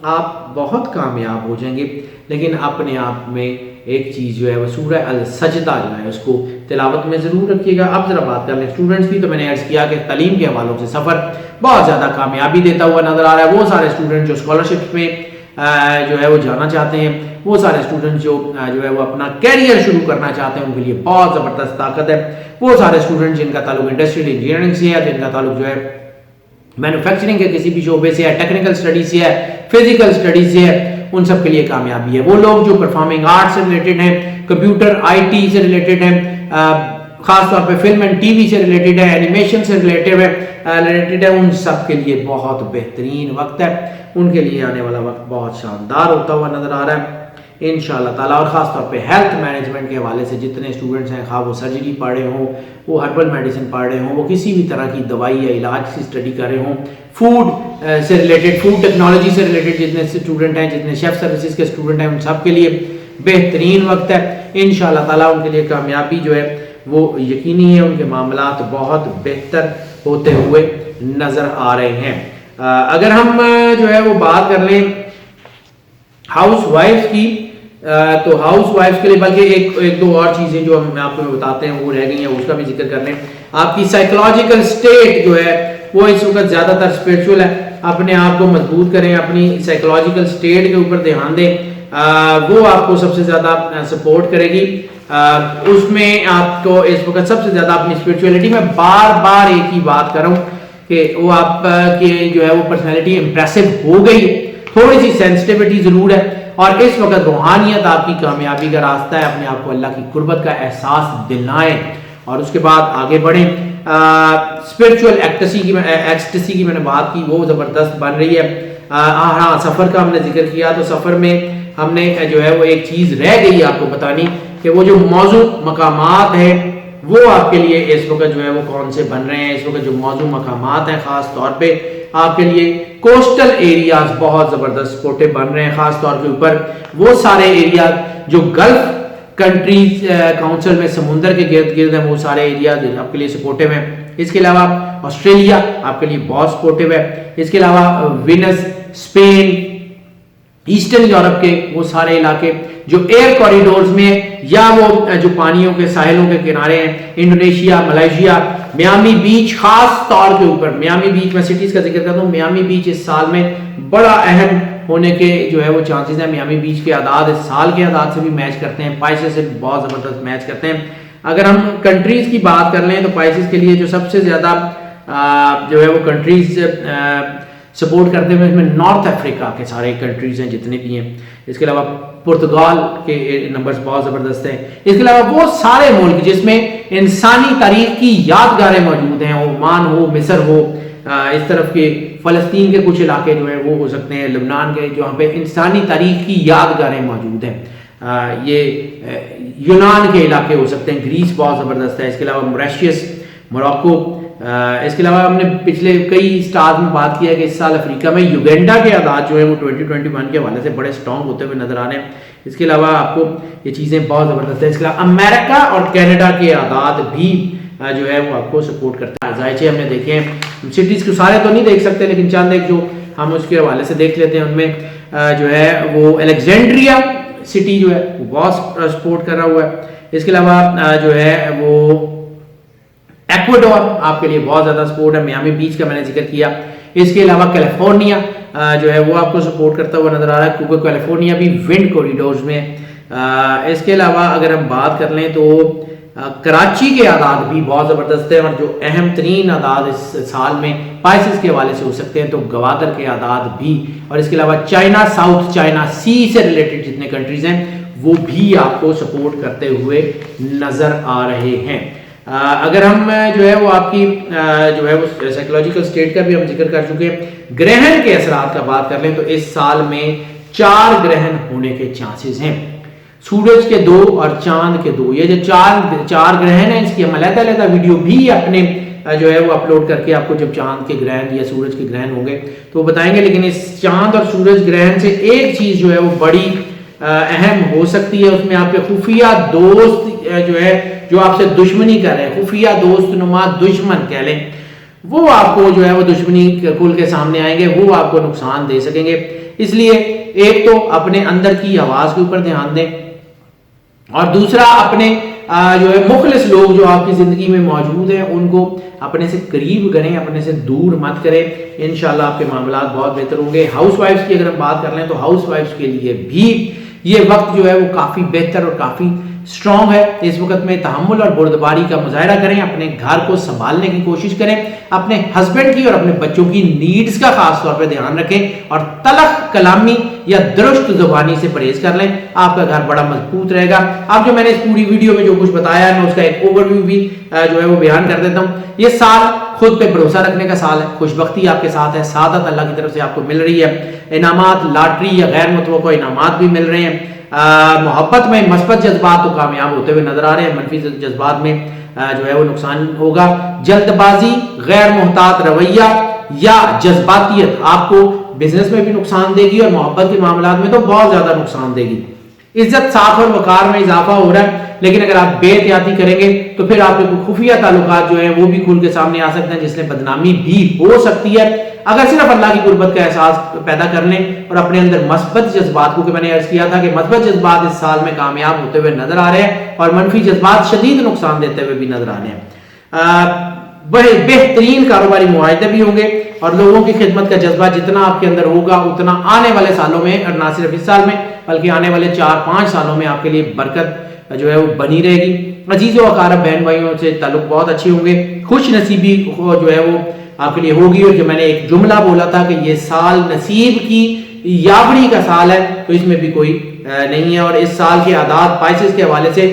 आप बहुत कामयाब हो जाएंगे। लेकिन अपने आप में एक चीज़ जो है वो सूरह अल सजदा जो है उसको तिलावत में ज़रूर रखिएगा। अब जरा बात कर लें स्टूडेंट्स की, तो मैंने अर्ज़ किया कि तालीम के हवालों से सफ़र बहुत ज़्यादा कामयाबी देता हुआ नज़र आ रहा है। वो सारे स्टूडेंट जो स्कॉलरशिप में जो है वो जाना चाहते हैं, वो सारे स्टूडेंट जो है वो अपना कैरियर शुरू करना चाहते हैं, उनके लिए बहुत ज़बरदस्त ताकत है। वो सारे स्टूडेंट जिनका ताल्लुक इंडस्ट्रियल इंजीनियरिंग से है, जिनका ताल्लुक जो है मैन्युफैक्चरिंग के किसी भी शोबे से है, टेक्निकल स्टडी से है, फिजिकल स्टडी से है, उन सब के लिए कामयाबी है। वो लोग जो परफॉर्मिंग आर्ट से रिलेटेड हैं, कंप्यूटर IT से रिलेटेड हैं, खासतौर पे फिल्म एंड TV से रिलेटेड है, एनिमेशन से रिलेटेड है, उन सब के लिए बहुत बेहतरीन वक्त है। उनके लिए आने वाला वक्त बहुत शानदार होता हुआ नजर आ रहा है इंशाअल्लाह ताला। और ख़ासतौर पे हेल्थ मैनेजमेंट के हवाले से जितने स्टूडेंट्स हैं, खा वो सर्जरी पढ़ रहे हों, वो हर्बल मेडिसिन पढ़ रहे हों, वो किसी भी तरह की दवाई या इलाज की स्टडी कर रहे हों, फूड से रिलेटेड, फूड टेक्नोलॉजी से रिलेटेड जितने स्टूडेंट हैं, जितने शेफ सर्विसेज के स्टूडेंट हैं, उन सब के लिए बेहतरीन वक्त है इंशाअल्लाह ताला। उनके लिए कामयाबी जो है वो यकीनी है, उनके मामलात बहुत बेहतर होते हुए नज़र आ रहे हैं। अगर हम जो है वो बात कर लें हाउस वाइफ की, तो हाउस वाइफ के लिए बल्कि एक दो और चीज़ें जो हम आपको बताते हैं वो रह गई हैं, उसका भी जिक्र कर लें। आपकी साइकोलॉजिकल स्टेट जो है वो इस वक्त ज़्यादातर स्पिरिचुअल है। अपने आप को मजबूत करें, अपनी साइकोलॉजिकल स्टेट के ऊपर ध्यान दें, वो आपको सबसे ज़्यादा सपोर्ट करेगी। उसमें आपको इस वक्त सबसे ज़्यादा अपनी स्पिरिचुअलिटी में बार बार एक ही बात कर रहा हूँ कि वो आपकी जो है वो पर्सनैलिटी इम्प्रेसिव हो गई है, थोड़ी सी सेंसिटिविटी ज़रूर है, और इस वक्त रूहानियत आपकी कामयाबी का रास्ता है। अपने आप को अल्लाह की कुर्बत का एहसास दिलाएं और उसके बाद आगे बढ़ें। स्पिरिचुअल एक्सटेसी की मैंने बात की, वो ज़बरदस्त बन रही है। हाँ, सफ़र का हमने जिक्र किया, तो सफ़र में हमने जो है वो एक चीज़ रह गई आपको बतानी कि वो जो मौजू मकामात है वो आपके लिए इस वक्त जो है वो कौन से बन रहे हैं। इस वक्त जो मौजू मकामात हैं ख़ास तौर पे आपके लिए कोस्टल एरियाज बहुत ज़बरदस्त सपोर्टिव बन रहे हैं, ख़ास तौर के ऊपर वो सारे एरिया जो गल्फ कंट्रीज काउंसिल में समुंदर के गिर्द गिर्द हैं, वो सारे एरियाज आपके लिए सपोर्टिव हैं। इसके अलावा ऑस्ट्रेलिया आपके लिए बहुत सपोर्टिव है। इसके अलावा वेनिस, स्पेन, ईस्टर्न यूरोप के वो सारे इलाके जो एयर कॉरिडोर्स में या वो जो पानियों के साहिलों के किनारे हैं, इंडोनेशिया, मलेशिया, मियामी बीच, खास तौर के ऊपर मियामी बीच, मैं सिटीज का जिक्र करता हूँ, मियामी बीच इस साल में बड़ा अहम होने के जो है वो चांसेस हैं। मियामी बीच के आदाद इस साल के आदाद से भी मैच करते हैं, पाइसेस से बहुत ज़बरदस्त मैच करते हैं। अगर हम कंट्रीज़ की बात कर लें तो पाइसेस के लिए जो सबसे ज़्यादा जो है वो कंट्रीज़ सपोर्ट करते हुए इसमें नॉर्थ अफ्रीका के सारे कंट्रीज हैं जितने भी हैं, इसके अलावा पुर्तगाल के नंबर्स बहुत ज़बरदस्त हैं, इसके अलावा वो सारे मुल्क जिसमें इंसानी तारीख की यादगारें मौजूद हैं, ओमान हो, मिस्र हो, इस तरफ के फ़लस्तीन के कुछ इलाके जो हैं वो हो सकते हैं, लबनान के जहाँ पे इंसानी तारीख की यादगारें मौजूद हैं, ये यूनान के इलाके हो सकते हैं, ग्रीस बहुत ज़बरदस्त है, इसके अलावा मॉरिशस, मोरक्को, इसके अलावा हमने पिछले कई स्टार्स में बात किया है कि इस साल अफ्रीका में युगांडा के आदाद जो है वो 2021 के हवाले से बड़े स्ट्रॉन्ग होते हुए नजर आ रहे हैं। इसके अलावा आपको ये चीज़ें बहुत ज़बरदस्त है। इसके अलावा अमेरिका और कनाडा के आदाद भी जो है वो आपको सपोर्ट करता है। जायचे हमने देखे हैं, सिटीज़ को सारे तो नहीं देख सकते, लेकिन चंद एक जो हम उसके हवाले से देख लेते हैं, उनमें जो है वो अलेक्जेंड्रिया सिटी जो है वो बहुत सपोर्ट कर रहा हुआ है। इसके अलावा जो है वो एक्वाडोर आपके लिए बहुत ज़्यादा सपोर्ट है, मियामी बीच का मैंने जिक्र किया। इसके अलावा कैलिफोर्निया जो है वो आपको सपोर्ट करता हुआ नज़र आ रहा है, क्योंकि कैलिफोर्निया भी विंड कॉरिडोर्स में। इसके अलावा अगर हम बात कर लें तो कराची के आदाद भी बहुत ज़बरदस्त है, और जो अहम तरीन आदाद इस साल में स्पाइसेस के हवाले से हो सकते हैं तो गवादर के आदाद भी, और इसके अलावा चाइना, साउथ चाइना सी से रिलेटेड जितने कंट्रीज़ हैं वो भी आपको सपोर्ट करते हुए नज़र आ रहे हैं। अगर हम जो है वो आपकी जो है वो साइकोलॉजिकल स्टेट का भी हम जिक्र कर चुके हैं, ग्रहण के असरात का बात कर लें तो इस साल में 4 ग्रहण होने के चांसेस हैं, सूरज के 2 और चांद के 2। ये जो चार ग्रहण हैं इसकी हम अलग-अलग वीडियो भी अपने जो है वो अपलोड करके आपको जब चांद के ग्रहण या सूरज के ग्रहण होंगे तो बताएंगे। लेकिन इस चांद और सूरज ग्रहण से एक चीज जो है वो बड़ी अहम हो सकती है, उसमें आपके खुफिया दोस्त जो है जो आपसे दुश्मनी कर रहे हैं, खुफिया दोस्त नुमा दुश्मन कह लें, वो आपको जो है वो दुश्मनी खुल के सामने आएंगे, वो आपको नुकसान दे सकेंगे। इसलिए एक तो अपने अंदर की आवाज के ऊपर ध्यान दें, और दूसरा अपने जो है मुखलिस लोग जो आपकी जिंदगी में मौजूद हैं उनको अपने से करीब करें, अपने से दूर मत करें। इंशाल्लाह आपके मामलात बहुत बेहतर होंगे। हाउस वाइफ्स की अगर हम बात कर लें तो हाउस वाइफ्स के लिए भी ये वक्त जो है वो काफ़ी बेहतर और काफ़ी स्ट्रॉन्ग है। इस वक्त में तहम्मुल और बुर्दबारी का मुजाहरा करें, अपने घर को संभालने की कोशिश करें, अपने हस्बैंड की और अपने बच्चों की नीड्स का खास तौर पर ध्यान रखें, और तलख कलामी या दुरुस्त जुबानी से परहेज कर लें। आपका घर बड़ा मजबूत रहेगा। अब जो मैंने इस पूरी वीडियो में जो कुछ बताया है मैं उसका एक ओवरव्यू भी जो है वो बयान कर देता हूँ। ये साल खुद पे भरोसा रखने का साल है, खुशबख्ती आपके साथ है, सादत अल्लाह की तरफ से आपको मिल रही है, इनामात लॉटरी या गैर मुतवक्को इनामात भी मिल रहे हैं। मोहब्बत में मस्बत जज्बात तो कामयाब होते हुए नजर आ रहे हैं, मनफी जज्बात में जो है वो नुकसान होगा। जल्दबाजी, गैर मुहतात रवैया या जज्बातियत आपको बिजनेस में भी नुकसान देगी और मोहब्बत के मामलात में तो बहुत ज्यादा नुकसान देगी। इज्जत, साख और वकार में इजाफा हो रहा है, लेकिन अगर आप बेहतियाती करेंगे तो फिर आपके खुफिया ताल्लुकात जो है वो भी खुल के सामने आ सकते हैं, जिसमें बदनामी भी हो सकती है। अगर सिर्फ अल्लाह की कुर्बत का एहसास पैदा कर लें और अपने अंदर मस्बत जज्बात को, मैंने अर्ज किया था कि मस्बत जज्बात इस साल में कामयाब होते हुए नजर आ रहे हैं और मनफी जज्बात शदीद नुकसान देते हुए भी नजर आ रहे हैं। वह बेहतरीन कारोबारी मुआहदे भी होंगे और लोगों की खिदमत का जज्बा जितना आपके अंदर होगा उतना आने वाले सालों में, और ना सिर्फ इस साल में बल्कि आने वाले 4-5 सालों में आपके लिए बरकत जो है वो बनी रहेगी। अजीज़ों अकारब बहन भाइयों से ताल्लुक बहुत अच्छे होंगे, खुश नसीबी जो है वो आपके लिए होगी। और जो मैंने एक जुमला बोला था कि ये साल नसीब की याबड़ी का साल है, तो इसमें भी कोई नहीं है। और इस साल के आदाद पाइसेस के हवाले से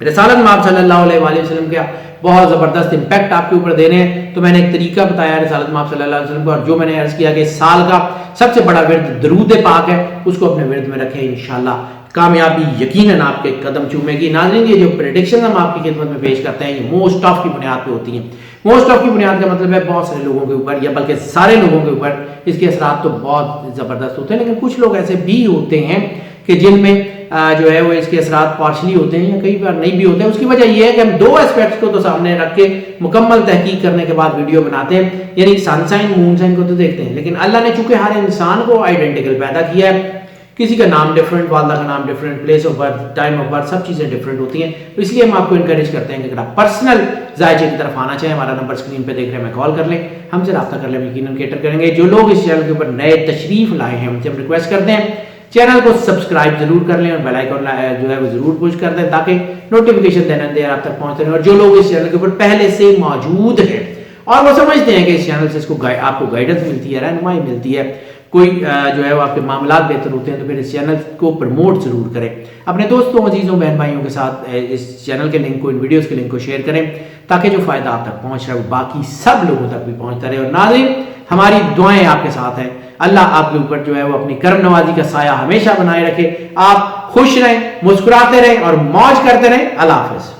रसूलुल्लाह माब सल्लल्लाहु अलैहि वसल्लम का बहुत ज़बरदस्त इम्पैक्ट आपके ऊपर देने हैं। तो मैंने एक तरीका बताया रसूलुल्लाह माब सल्लल्लाहु अलैहि वसल्लम को, और जो मैंने अर्ज किया कि साल का सबसे बड़ा विर्द दरूद पाक है, उसको अपने विर्द में रखें, इंशाल्लाह कामयाबी यकीनन आपके कदम चूमेगी। नाज़रीन, ये जो प्रेडिक्शन हम आपकी खिदमत में पेश करते हैं ये मोस्ट ऑफ की बुनियाद पे होती हैं। मोस्ट ऑफ की बुनियाद का मतलब है बहुत सारे लोगों के ऊपर या बल्कि सारे लोगों के ऊपर इसके असरात तो बहुत ज़बरदस्त होते हैं, लेकिन कुछ लोग ऐसे भी होते हैं कि जिनमें जो है वो इसके असरात पार्शली होते हैं या कई बार नहीं भी होते हैं। उसकी वजह यह है कि हम 2 एस्पेक्ट्स को तो सामने रख के मुकम्मल तहकीक करने के बाद वीडियो बनाते हैं, यानी सन साइन मून साइन को तो देखते हैं, लेकिन अल्लाह ने चूंकि हर इंसान को आइडेंटिकल पैदा किया है, किसी का नाम डिफरेंट, वालदा का नाम different, place of birth, time of birth, सब चीज़ें डिफरेंट होती हैं। तो इसलिए हम आपको इनकरेज करते हैं कि अगर आप पर्सनल जायचे की तरफ आना चाहें, हमारा नंबर स्क्रीन पे देख रहे हैं, मैं कॉल कर लें, हमसे रब्ता कर लें, यकीनन कैटर करेंगे। जो लोग इस चैनल के ऊपर नए तशरीफ लाए हैं उनसे हम रिक्वेस्ट करते हैं चैनल को सब्सक्राइब जरूर कर लें और बेल आइकन जो है वो जरूर पुश कर दें ताकि नोटिफिकेशन देना देर आप तक पहुंचते रहें। और जो लोग इस चैनल के ऊपर पहले से मौजूद हैं और वो समझते हैं कि इस चैनल से इसको आपको गाइडेंस मिलती है, रहनुमाई मिलती है, कोई जो है वो आपके मामला बेहतर होते हैं, तो फिर इस चैनल को प्रमोट जरूर करें। अपने दोस्तों, अजीजों, बहन भाइयों के साथ इस चैनल के लिंक को, इन वीडियोस के लिंक को शेयर करें ताकि जो फायदा आप तक पहुंच रहा है वो बाकी सब लोगों तक भी पहुंचता रहे। और नाज़रीन, हमारी दुआएं आपके साथ हैं। अल्लाह आपके ऊपर जो है वो अपनी करम नवाजी का साया हमेशा बनाए रखे। आप खुश रहें, मुस्कुराते रहें और मौज करते रहें। अल्लाह हाफिज।